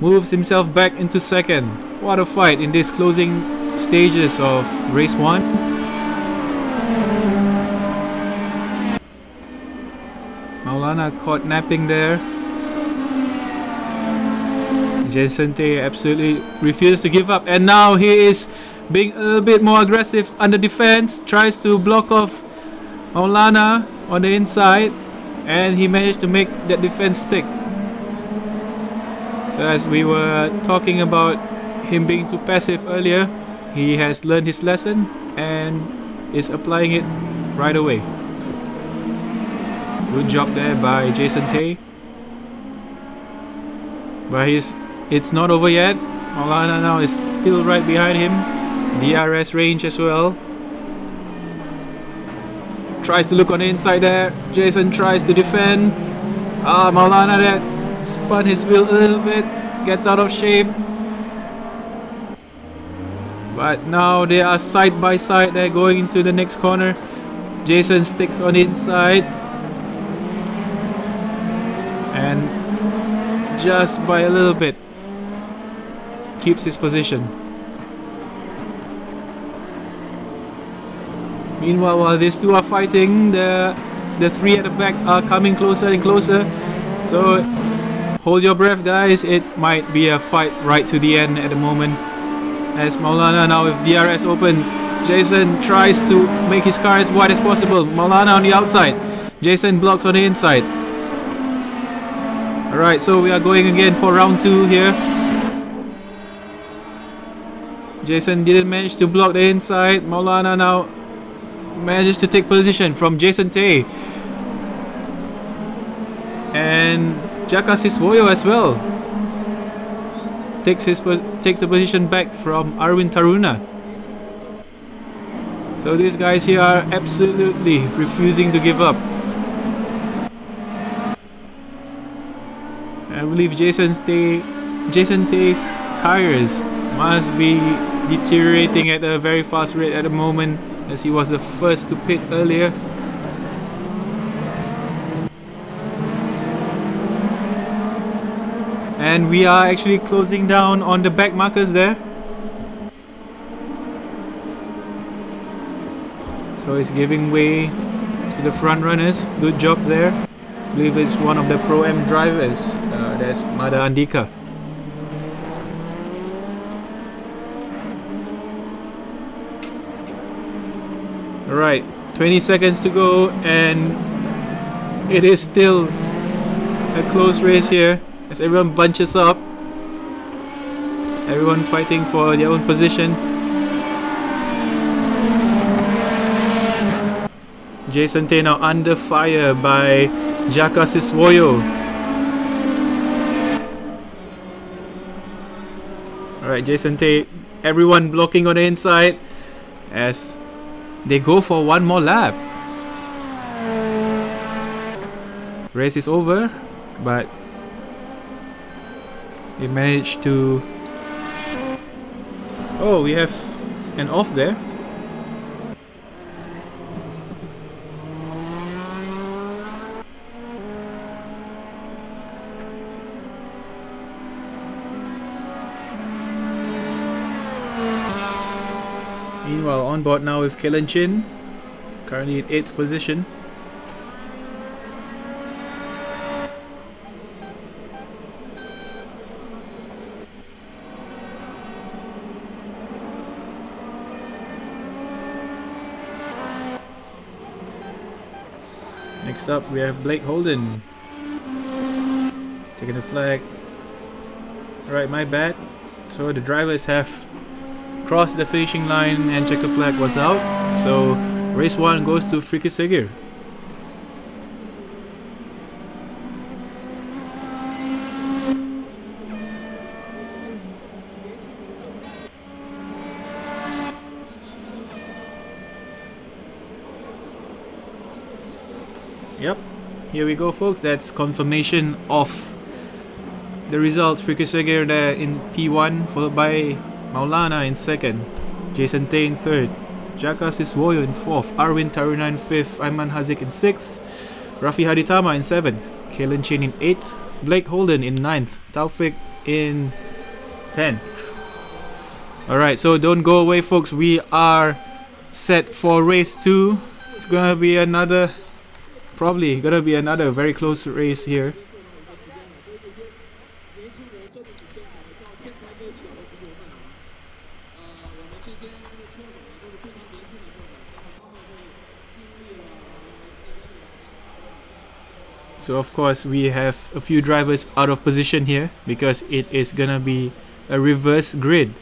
Moves himself back into second. What a fight in these closing stages of race 1. Maulana caught napping there. Jason Tay absolutely refused to give up. And now he is being a little bit more aggressive under defense. Tries to block off Maulana on the inside, and he managed to make that defense stick. So as we were talking about him being too passive earlier, he has learned his lesson and is applying it right away. Good job there by Jason Tay. But it's not over yet. Maulana now is still right behind him. DRS range as well. Tries to look on the inside there. Jason tries to defend. Maulana there spun his wheel a little bit. Gets out of shape. But now they are side by side. They're going into the next corner. Jason sticks on the inside. And just by a little bit keeps his position. Meanwhile, while these two are fighting, the three at the back are coming closer and closer. So hold your breath, guys. It might be a fight right to the end at the moment. As Maulana now with DRS open, Jason tries to make his car as wide as possible. Maulana on the outside. Jason blocks on the inside. Alright, so we are going again for round 2 here. Jason didn't manage to block the inside. Maulana now manages to take position from Jason Tay. And Jaka Siswoyo as well takes the position back from Arvind Taruna. So these guys here are absolutely refusing to give up. I believe Jason Tay's tires must be deteriorating at a very fast rate at the moment, as he was the first to pit earlier. And we are actually closing down on the back markers there. So it's giving way to the front runners. Good job there. I believe it's one of the Pro-Am drivers There's Mada Andika. Alright, 20 seconds to go, and it is still a close race here as everyone bunches up. Everyone fighting for their own position. Jason Tay now under fire by Jaka Siswoyo. Alright, Jason Tay, everyone blocking on the inside as they go for one more lap. Race is over, but they managed to... Oh, we have an off there. Meanwhile, on board now with Kellen Chin, currently in 8th position. Next up, we have Blake Holden taking the flag. Alright, my bad. So the drivers have crossed the finishing line and checker flag was out. So race 1 goes to Friki Segir. Yep, here we go folks, that's confirmation of the results. Friki Segir there in P1, followed by Maulana in 2nd, Jason Tay in 3rd, Jaka Siswoyo in 4th, Arwin Taruna in 5th, Ayman Hazik in 6th, Rafi Haditama in 7th, Kellen Chin in 8th, Blake Holden in 9th, Taufik in 10th. Alright, so don't go away folks, we are set for race 2. It's gonna be another, probably gonna be another very close race here. So of course we have a few drivers out of position here because it is gonna be a reverse grid.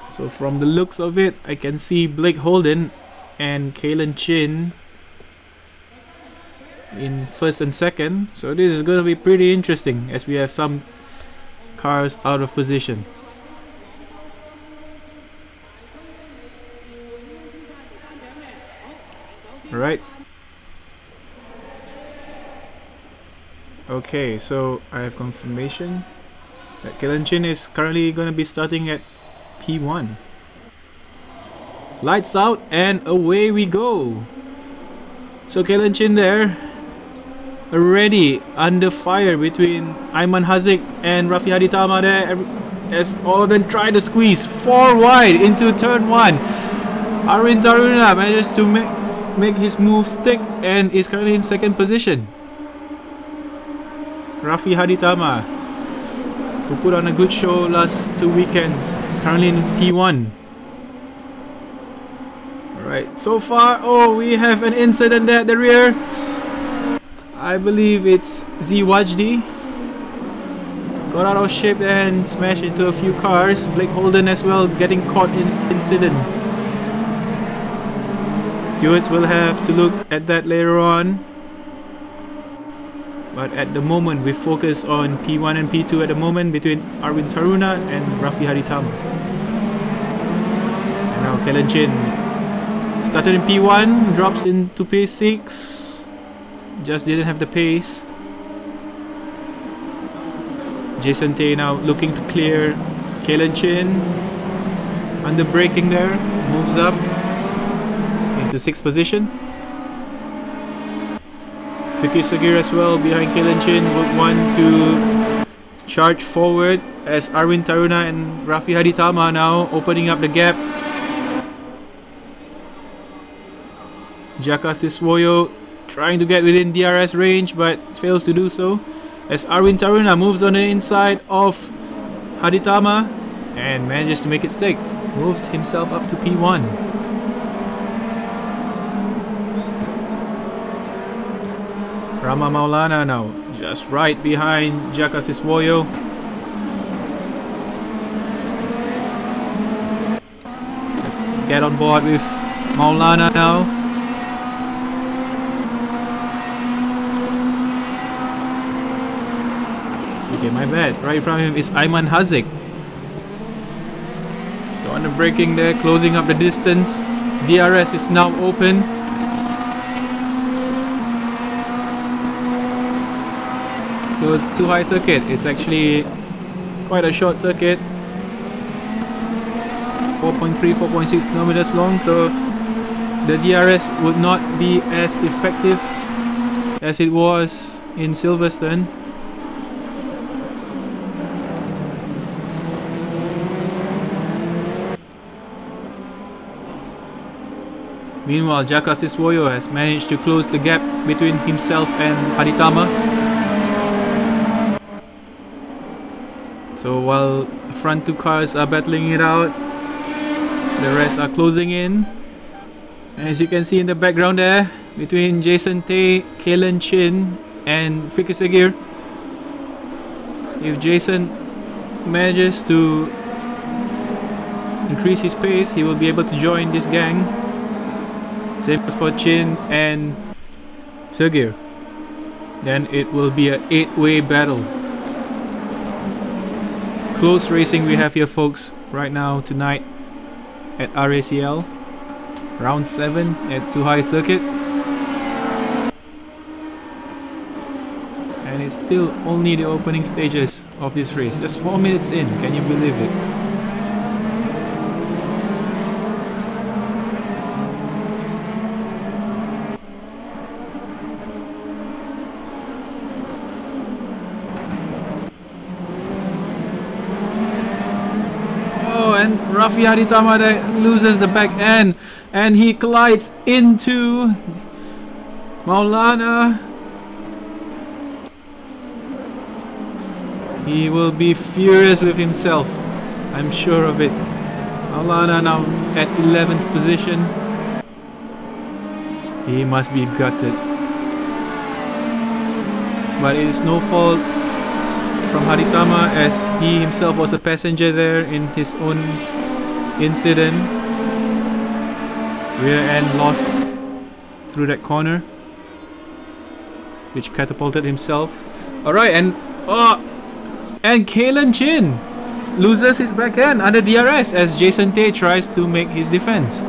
So from the looks of it, I can see Blake Holden and Kalen Chin in 1st and 2nd. So this is gonna be pretty interesting as we have some cars out of position. Alright. Okay, so I have confirmation that Kellen Chin is currently going to be starting at P1. Lights out and away we go. So Kellen Chin there, already under fire between Ayman Hazik and Rafi Haditama there, as all of them try to squeeze 4 wide into turn 1. Arwin Taruna manages to make his move stick and is currently in 2nd position. Rafi Haditama, who put on a good show last 2 weekends, is currently in P1. Alright, so far, oh, we have an incident there at the rear. I believe it's Z Wajdi. Got out of shape and smashed into a few cars. Blake Holden as well getting caught in incident. Stewards will have to look at that later on. But at the moment, we focus on P1 and P2 at the moment between Arwin Taruna and Rafi Haditama. And now Kellen Chin started in P1, drops into P6. Just didn't have the pace. Jason Tay now looking to clear Kellen Chin. Under braking there, moves up into 6th position. Friki Segir as well behind Kellen Chin would want to charge forward as Arwin Taruna and Rafi Haditama now opening up the gap. Jaka Siswoyo trying to get within DRS range but fails to do so, as Arwin Taruna moves on the inside of Haditama and manages to make it stick. Moves himself up to P1. Rama Maulana now just right behind Jaka Siswoyo. Let's get on board with Maulana now. Okay, my bad. Right in front of him is Ayman Hazik. So on the braking there, closing up the distance. DRS is now open. So Too High circuit is actually quite a short circuit. 4.3, 4.6 kilometers long, so the DRS would not be as effective as it was in Silverstone. Meanwhile, Jaka Siswoyo has managed to close the gap between himself and Haditama. So while the front two cars are battling it out, the rest are closing in. As you can see in the background there, between Jason Tay, Kalen Chin and Fikri Sagir. If Jason manages to increase his pace, he will be able to join this gang. Same as for Chin and Sagir. Then it will be an 8-way battle. Close racing we have here, folks, right now tonight at RACL. Round 7 at Too High circuit. And it's still only the opening stages of this race. Just 4 minutes in, can you believe it? And Rafi Haditama loses the back end and he collides into Maulana. He will be furious with himself, I'm sure of it. Maulana now at 11th position. He must be gutted. But it is no fault from Haditama, as he himself was a passenger there in his own incident. Rear end lost through that corner, which catapulted himself. Alright, and Kalen Chin loses his back end under DRS as Jason Tay tries to make his defense.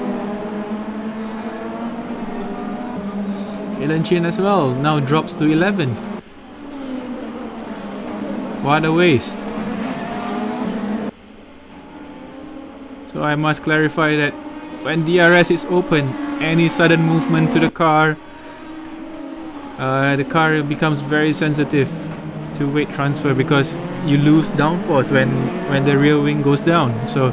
Kalen Chin as well now drops to 11th. What a waste. So I must clarify that when DRS is open, any sudden movement to the car becomes very sensitive to weight transfer, because you lose downforce when the rear wing goes down. So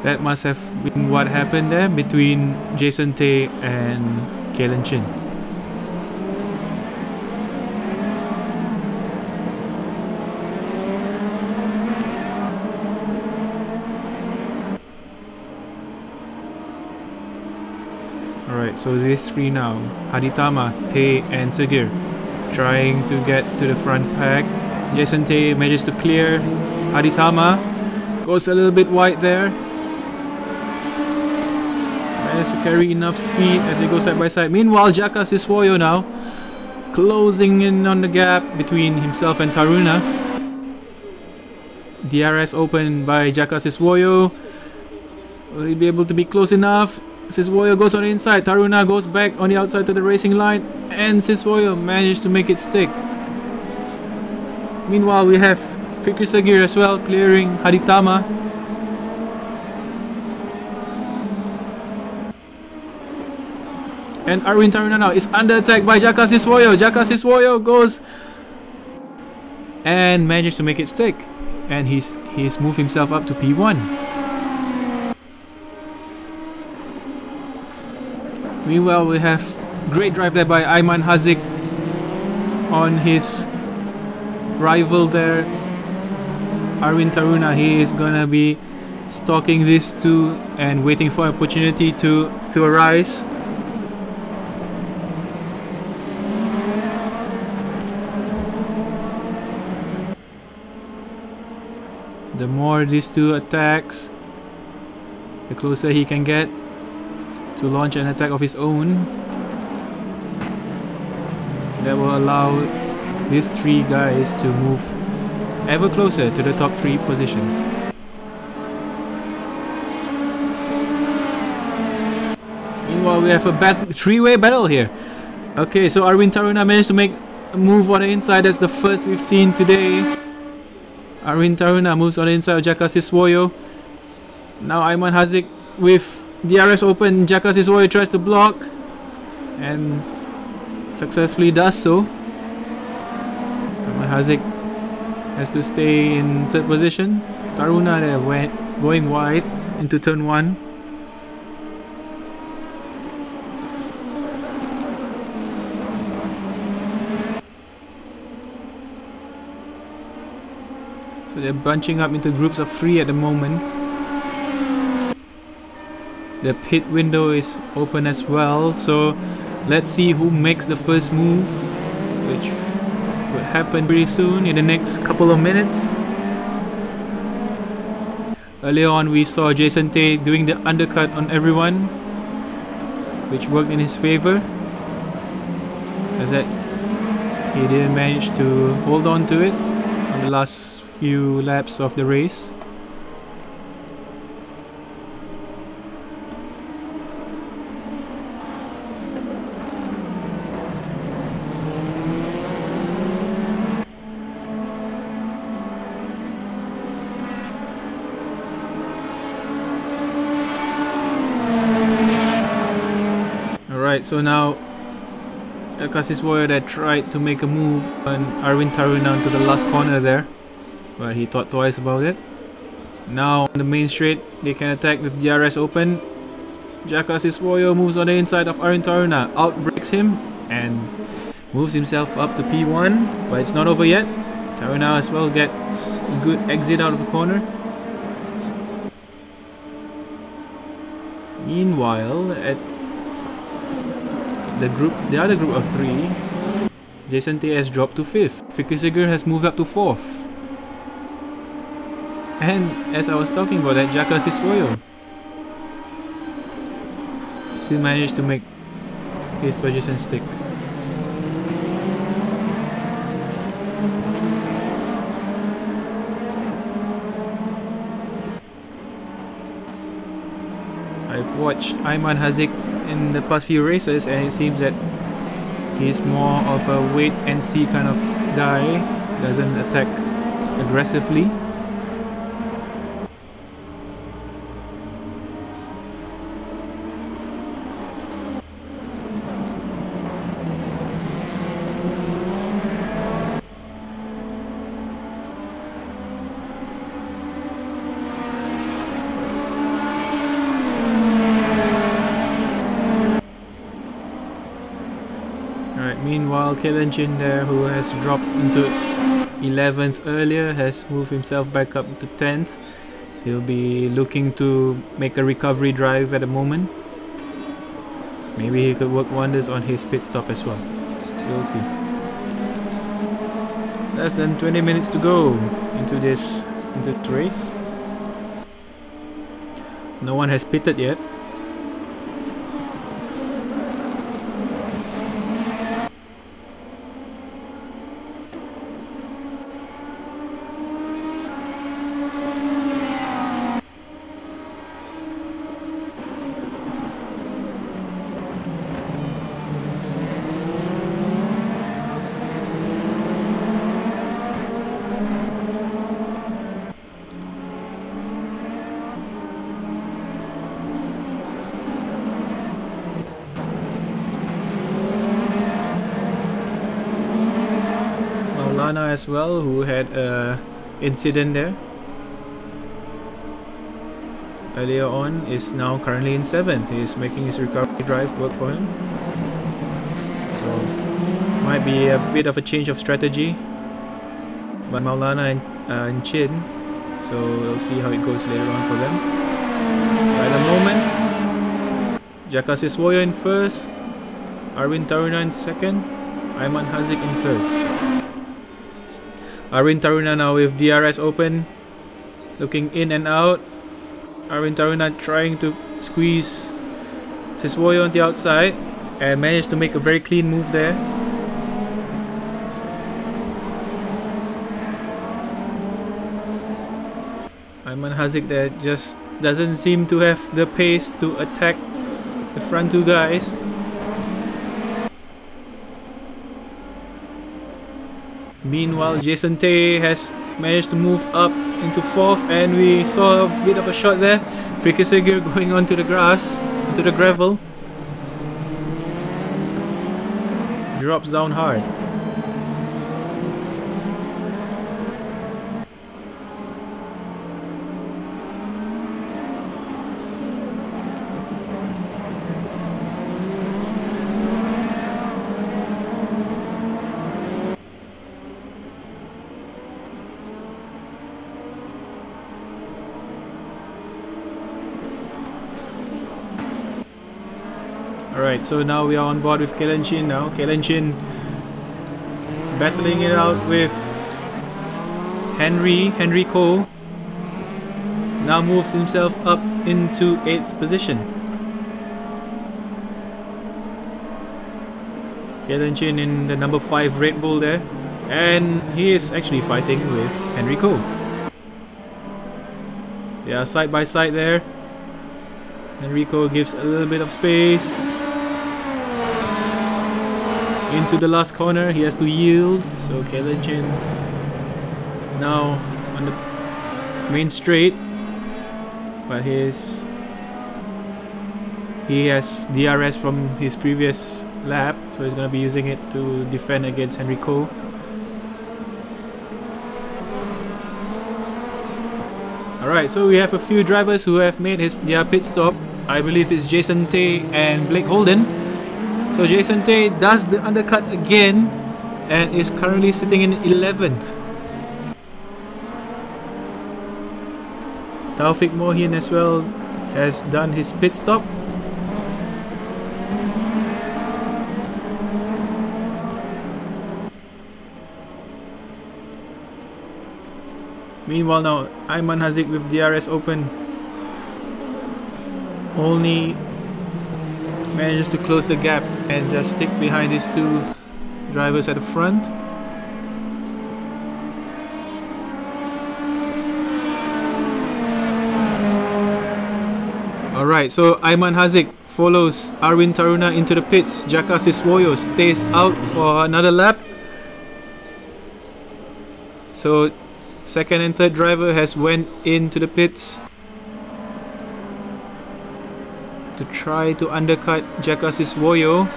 that must have been what happened there between Jason Tay and Kalen Chin. Alright, so these three now, Haditama, Tay and Sagir, trying to get to the front pack. Jason Tay manages to clear. Haditama goes a little bit wide there. Manages to carry enough speed as they go side by side. Meanwhile, Jaka Siswoyo now closing in on the gap between himself and Taruna. DRS open by Jaka Siswoyo. Will he be able to be close enough? Siswoyo goes on the inside, Taruna goes back on the outside to the racing line, and Siswoyo managed to make it stick. Meanwhile, we have Fikri Sagir as well, clearing Haditama. And Arwin Taruna now is under attack by Jaka Siswoyo. Jaka Siswoyo goes and manages to make it stick. And he's moved himself up to P1. Meanwhile, we have great drive there by Ayman Hazik on his rival there, Arvin Taruna. He is gonna be stalking these two and waiting for an opportunity to arise. The more these two attacks, the closer he can get to launch an attack of his own. That will allow these three guys to move ever closer to the top three positions. Meanwhile, we have a three-way battle here. Okay, so Arvin Taruna managed to make a move on the inside. That's the first we've seen today. Arvin Taruna moves on the inside of Jaka Siswoyo. Now Ayman Hazik with DRS open. Jaka Siswoyo tries to block and successfully does so. Ayman Hazik has to stay in third position. Taruna there went going wide into turn 1. So they're bunching up into groups of 3 at the moment. The pit window is open as well, so let's see who makes the first move, which will happen pretty soon in the next couple of minutes. Earlier on we saw Jason Tay doing the undercut on everyone, which worked in his favor, as that he didn't manage to hold on to it on the last few laps of the race. Alright, so now Cassis Warrior that tried to make a move on Arvin Taruna onto the last corner there, but he thought twice about it. Now on the main straight, they can attack with DRS open. Jaka Siswoyo moves on the inside of Arvin Taruna, outbreaks him and moves himself up to P1, but it's not over yet. Taruna as well gets a good exit out of the corner. Meanwhile, at the other group of 3, Jason Tay has dropped to 5th. Fikri has moved up to 4th. And as I was talking about that, Jaka Siswoyo still managed to make his position stick. I've watched Ayman Hazik in the past few races, and it seems that he's more of a wait and see kind of guy, doesn't attack aggressively. Meanwhile, Kellen Chin there, who has dropped into 11th earlier, has moved himself back up to 10th. He'll be looking to make a recovery drive at the moment. Maybe he could work wonders on his pit stop as well. We'll see. Less than 20 minutes to go into this race. No one has pitted yet. As well, who had a incident there. earlier on is now currently in 7th. He's making his recovery drive work for him. So might be a bit of a change of strategy by Maulana and Chin. So we'll see how it goes later on for them. At the moment, Jaka Siswoyo in 1st, Arvind Taruna in 2nd, Ayman Haziq in 3rd. Arvind Taruna now with DRS open, looking in and out. Arvind Taruna trying to squeeze Siswoyo on the outside and managed to make a very clean move there. Ayman Haziq there just doesn't seem to have the pace to attack the front two guys. Meanwhile, Jason Tay has managed to move up into 4th, and we saw a bit of a shot there. Frikisegir going onto the grass, into the gravel. Drops down hard. Alright, so now we are on board with Kalen Chin now. Kalen Chin battling it out with Henry Ko. Now moves himself up into 8th position. Kalen Chin in the number 5 Red Bull there. And he is actually fighting with Henry Ko. They are side by side there. Enrico gives a little bit of space. Into the last corner, he has to yield. So Kalen Chin now on the main straight, but he has DRS from his previous lap, so he's going to be using it to defend against Enrico. Alright, so we have a few drivers who have made their pit stop. I believe it's Jason Tay and Blake Holden. So Jason Tay does the undercut again and is currently sitting in 11th. Taufik Mohin as well has done his pit stop. Meanwhile now, Ayman Haziq with DRS open only manages to close the gap and just stick behind these two drivers at the front. Alright, so Ayman Haziq follows Arvind Taruna into the pits. Jaka Siswoyo stays out for another lap. So second and third driver has went into the pits to try to undercut Jaka Siswoyo.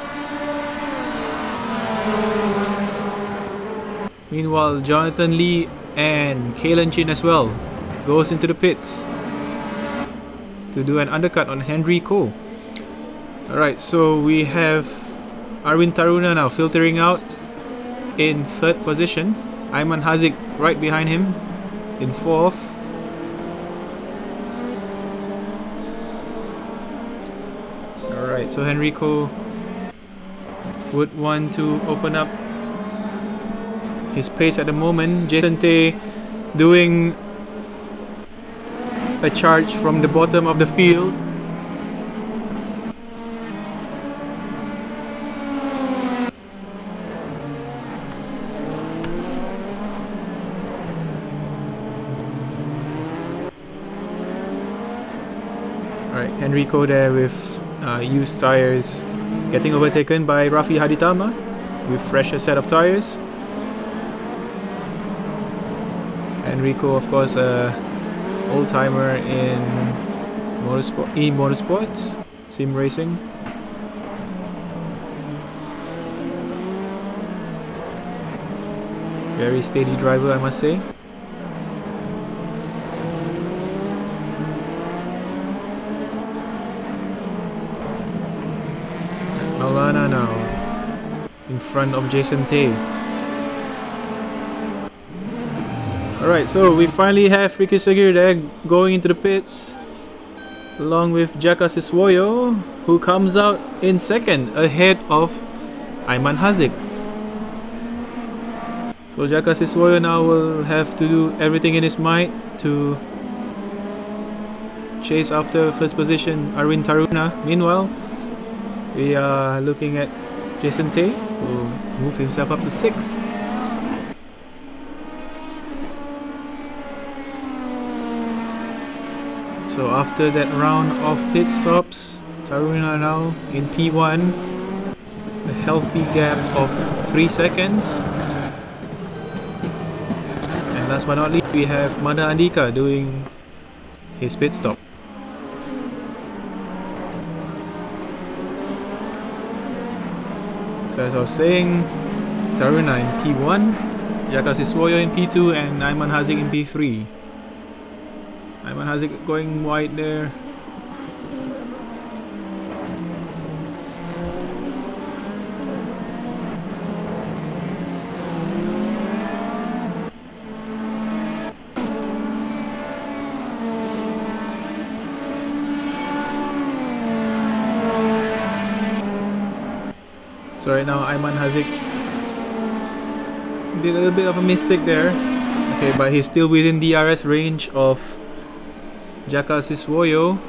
Meanwhile, Jonathan Lee and Kalen Chin as well goes into the pits to do an undercut on Henry Ko. Alright, so we have Arvind Taruna now filtering out in 3rd position. Ayman Haziq right behind him in 4th. Alright, so Henrico would want to open up his pace at the moment. Jason Tay doing a charge from the bottom of the field. Alright, Henrico there with used tires, getting overtaken by Rafi Haditama with fresher set of tires. Enrico, of course, old-timer in motorsports, sim racing. Very steady driver, I must say. in front of Jason Tay. Alright, so we finally have Ricky Sagir there going into the pits, along with Jaka Siswoyo, who comes out in second ahead of Ayman Haziq. So Jaka Siswoyo now will have to do everything in his might to chase after first position Arvind Taruna. Meanwhile, we are looking at Jason Tay, who moved himself up to 6th. So after that round of pit stops, Taruna now in P1, a healthy gap of 3 seconds. And last but not least, we have Mada Andika doing his pit stop. So as I was saying, Taruna in P1, Jaka Siswoyo in P2, and Ayman Haziq in P3. Ayman Haziq going wide there. So right now Ayman Haziq did a little bit of a mistake there. Okay, but he's still within DRS range of Jaka Siswoyo.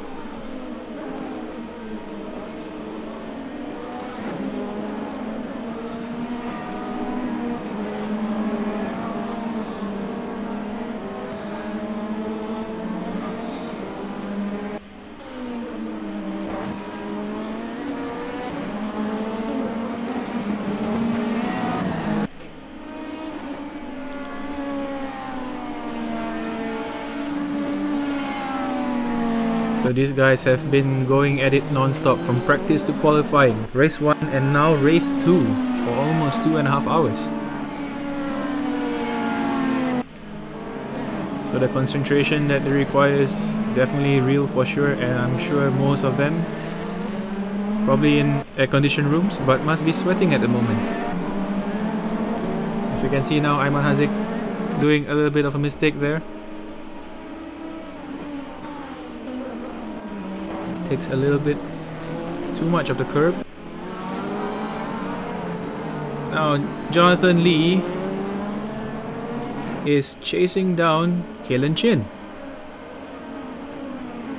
So these guys have been going at it non-stop from practice to qualifying, race 1 and now race 2 for almost 2.5 hours. So the concentration that they require is definitely real for sure, and I'm sure most of them probably in air-conditioned rooms but must be sweating at the moment. As we can see now, Ayman Haziq doing a little bit of a mistake there. Takes a little bit too much of the curb. Now Jonathan Lee is chasing down Kalen Chin.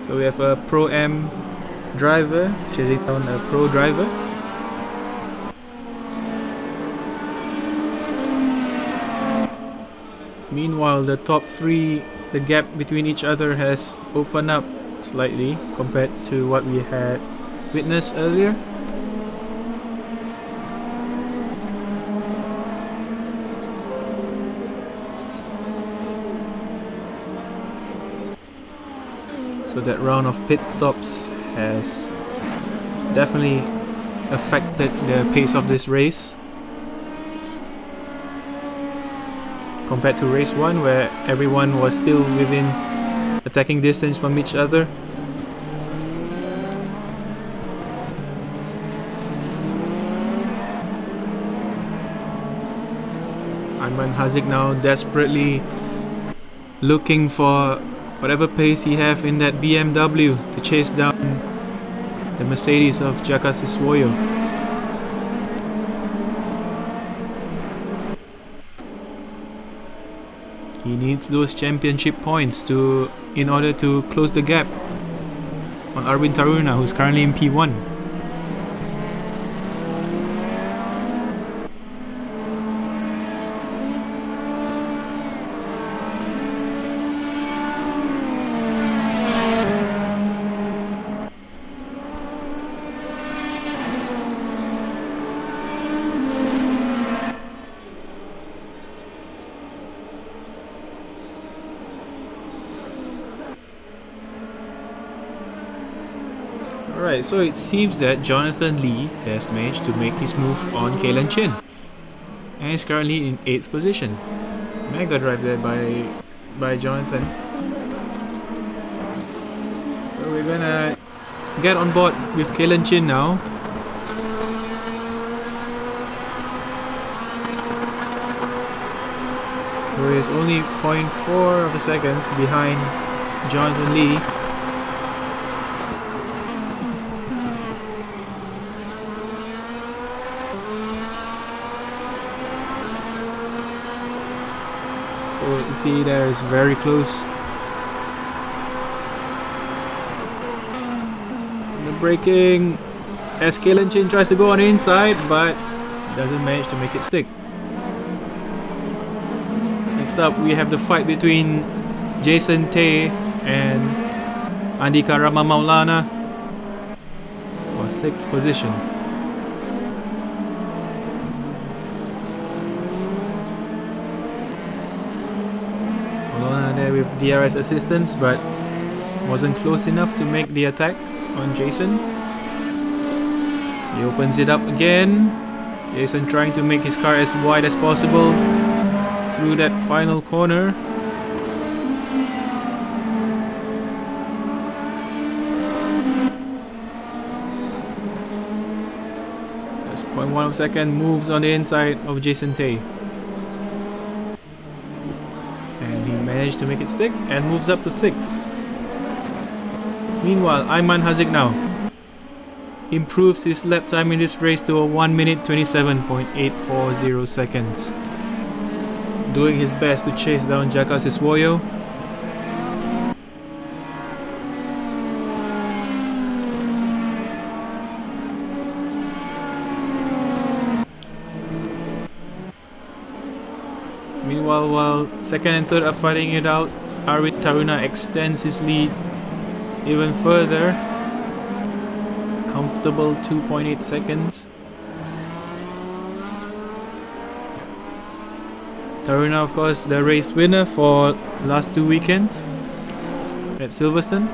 So we have a Pro-Am driver chasing down a Pro driver. Meanwhile, the top 3, the gap between each other has opened up slightly compared to what we had witnessed earlier. So that round of pit stops has definitely affected the pace of this race compared to race 1, where everyone was still within attacking distance from each other. Ayman Haziq now desperately looking for whatever pace he have in that BMW to chase down the Mercedes of Jaka Siswoyo. He needs those championship points in order to close the gap on Arvind Taruna, who's currently in P1. Alright, so it seems that Jonathan Lee has managed to make his move on Kalen Chin and is currently in 8th position. Mega drive there by Jonathan. So we're gonna get on board with Kalen Chin now. So he's only 0.4 of a second behind Jonathan Lee. So you see there is very close. The braking as Kalen Chin tries to go on the inside, but doesn't manage to make it stick. Next up, we have the fight between Jason Tay and Andika Rama Maulana for 6th position. Maulana there with DRS assistance, but wasn't close enough to make the attack on Jason. He opens it up again. Jason trying to make his car as wide as possible through that final corner. Just 0.1 of a second moves on the inside of Jason Tay. And he managed to make it stick and moves up to 6th. Meanwhile, Ayman Haziq now improves his lap time in this race to a 1 minute 27.840 seconds. Doing his best to chase down Jaka Siswoyo. Meanwhile, while second and third are fighting it out, Arvind Taruna extends his lead even further. Comfortable 2.8 seconds. Taruna, of course, the race winner for last 2 weekends at Silverstone.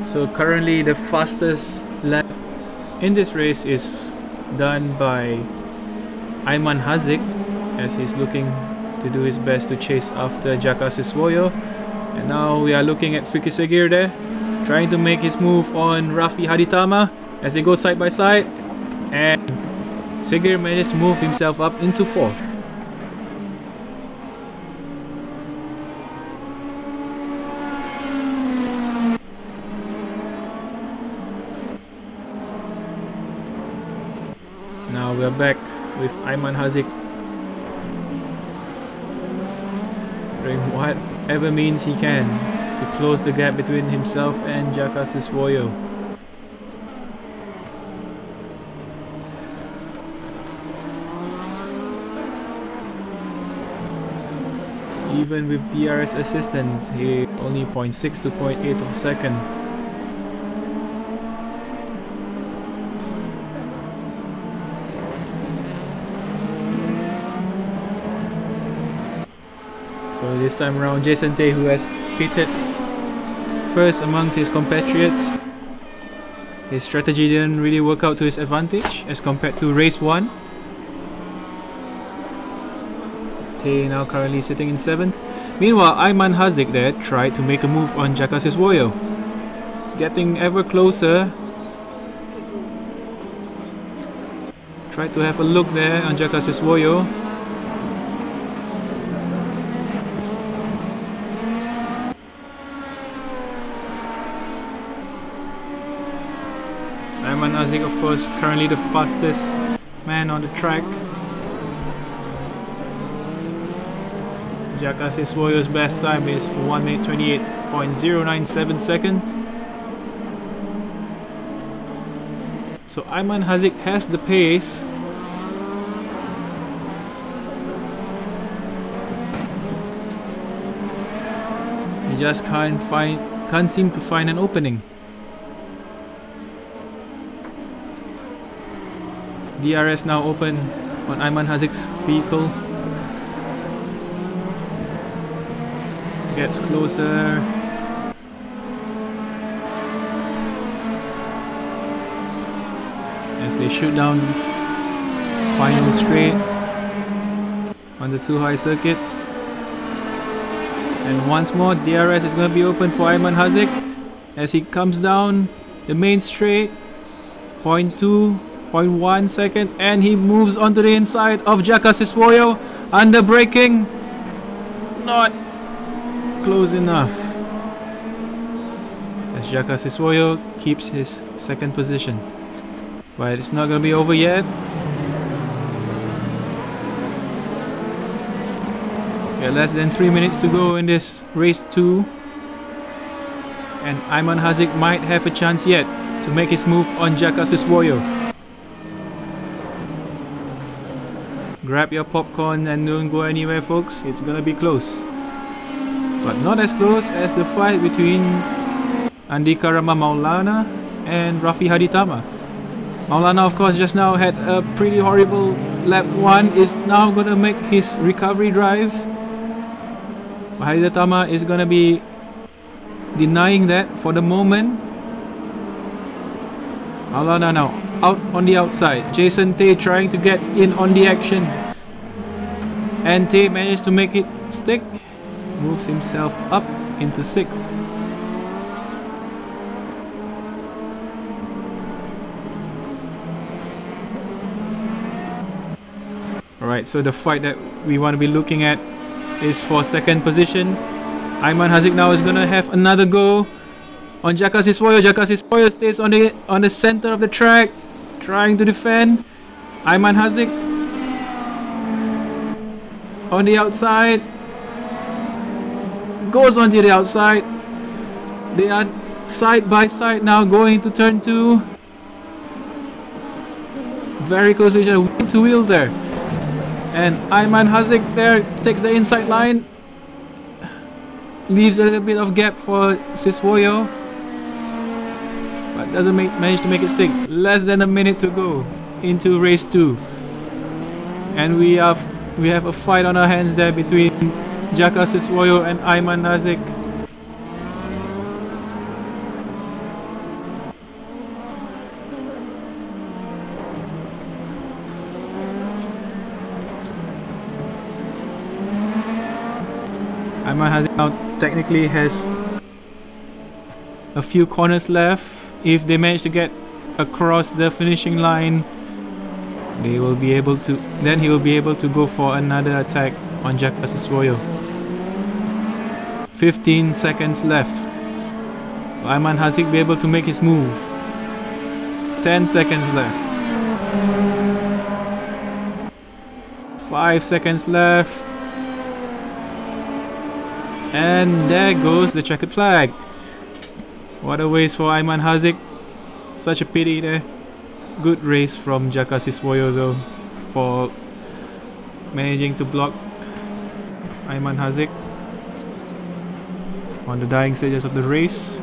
So currently the fastest lap in this race is done by Ayman Haziq, as he's looking to do his best to chase after Jaka Siswoyo. And now we are looking at Fiki Segir there, trying to make his move on Rafi Haditama as they go side by side. And Segir managed to move himself up into 4th. Now we're back with Ayman Haziq doing whatever means he can to close the gap between himself and Jaka Siswoyo. Even with DRS assistance, he only 0.6 to 0.8 of a second. So this time around, Jason Tay, who has pitted first amongst his compatriots, his strategy didn't really work out to his advantage as compared to race 1. Tay now currently sitting in 7th. Meanwhile, Ayman Haziq there tried to make a move on Jaka Siswoyo. It's getting ever closer. Tried to have a look there on Jaka Siswoyo. Ayman Haziq, of course, currently the fastest man on the track. Jaka Siswoyo's best time is 1 minute 28.097 seconds. So Ayman Haziq has the pace. He just can't seem to find an opening. DRS now open on Ayman Haziq's vehicle. gets closer. As they shoot down final straight on the too high circuit. And once more, DRS is going to be open for Ayman Haziq as he comes down the main straight. 0.2, 0.1 second, and he moves onto the inside of Jaka Siswoyo. Under braking, not close enough. As Jaka Siswoyo keeps his second position. But it's not going to be over yet. Yeah, less than 3 minutes to go in this race 2. And Ayman Haziq might have a chance yet to make his move on Jaka Siswoyo. Grab your popcorn and don't go anywhere, folks. It's going to be close. But not as close as the fight between Andika Rama Maulana and Rafi Haditama. Maulana, of course, just now had a pretty horrible lap 1, is now going to make his recovery drive. Haditama is going to be denying that for the moment. Maulana now out on the outside. Jason Tay trying to get in on the action. And Tay managed to make it stick. Moves himself up into 6th. Alright, so the fight that we want to be looking at is for 2nd position. Ayman Haziq now is going to have another go on Jaka Siswoyo. Jaka Siswoyo stays on the center of the track, trying to defend. Ayman Haziq on the outside, goes onto the outside. They are side by side now going to turn 2. Very close to each other, wheel to wheel there. And Ayman Haziq there takes the inside line, leaves a little bit of gap for Siswoyo, but doesn't manage to make it stick. Less than a minute to go into race 2, and we have a fight on our hands there between Jaka Siswoyo and Ayman Haziq. Ayman Haziq now technically has a few corners left. If they manage to get across the finishing line, they will be able to. Then he will be able to go for another attack on Jaka Siswoyo. 15 seconds left. Will Ayman Haziq be able to make his move? 10 seconds left. 5 seconds left. And there goes the checkered flag. What a waste for Ayman Haziq. Such a pity there. Good race from Jaka Siswoyo though, for managing to block Ayman Haziq on the dying stages of the race.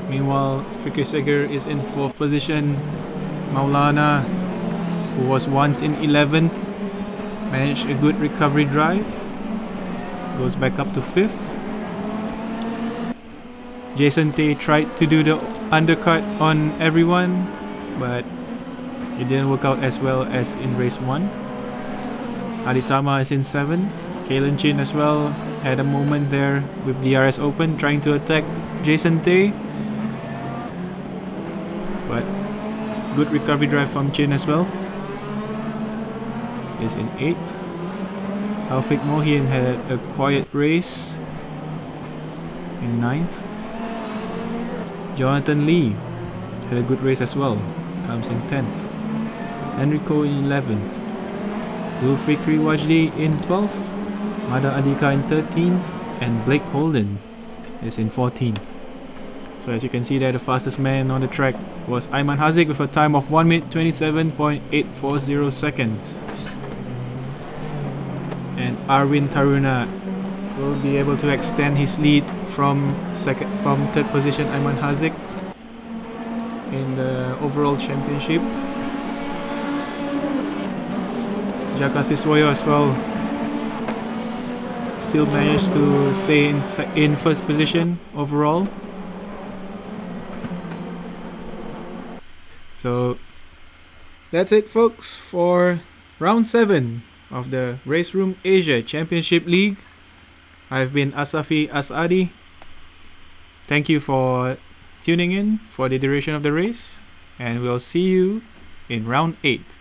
Meanwhile, Fikri Seger is in 4th position. Maulana, who was once in 11th, managed a good recovery drive, goes back up to 5th. Jason Tay tried to do the undercut on everyone, but it didn't work out as well as in race 1. Haditama is in 7th. Kalen Chin as well had a moment there with DRS open, trying to attack Jason Tay, but good recovery drive from Chin as well. Is in 8th. Taufik Mohin had a quiet race in 9th. Jonathan Lee had a good race as well, comes in 10th. Enrico in 11th. Zulfikri Wajdi in 12th. Mada Adika in 13th. And Blake Holden is in 14th. So as you can see there, the fastest man on the track was Ayman Haziq with a time of 1 minute 27.840 seconds. And Arwin Taruna will be able to extend his lead from 3rd position Ayman Haziq in the overall championship. Jaka Siswoyo as well still managed to stay in first position overall. So that's it, folks, for round 7 of the Race Room Asia Championship League. I've been Asafi Asadi. Thank you for tuning in for the duration of the race, and we'll see you in round 8.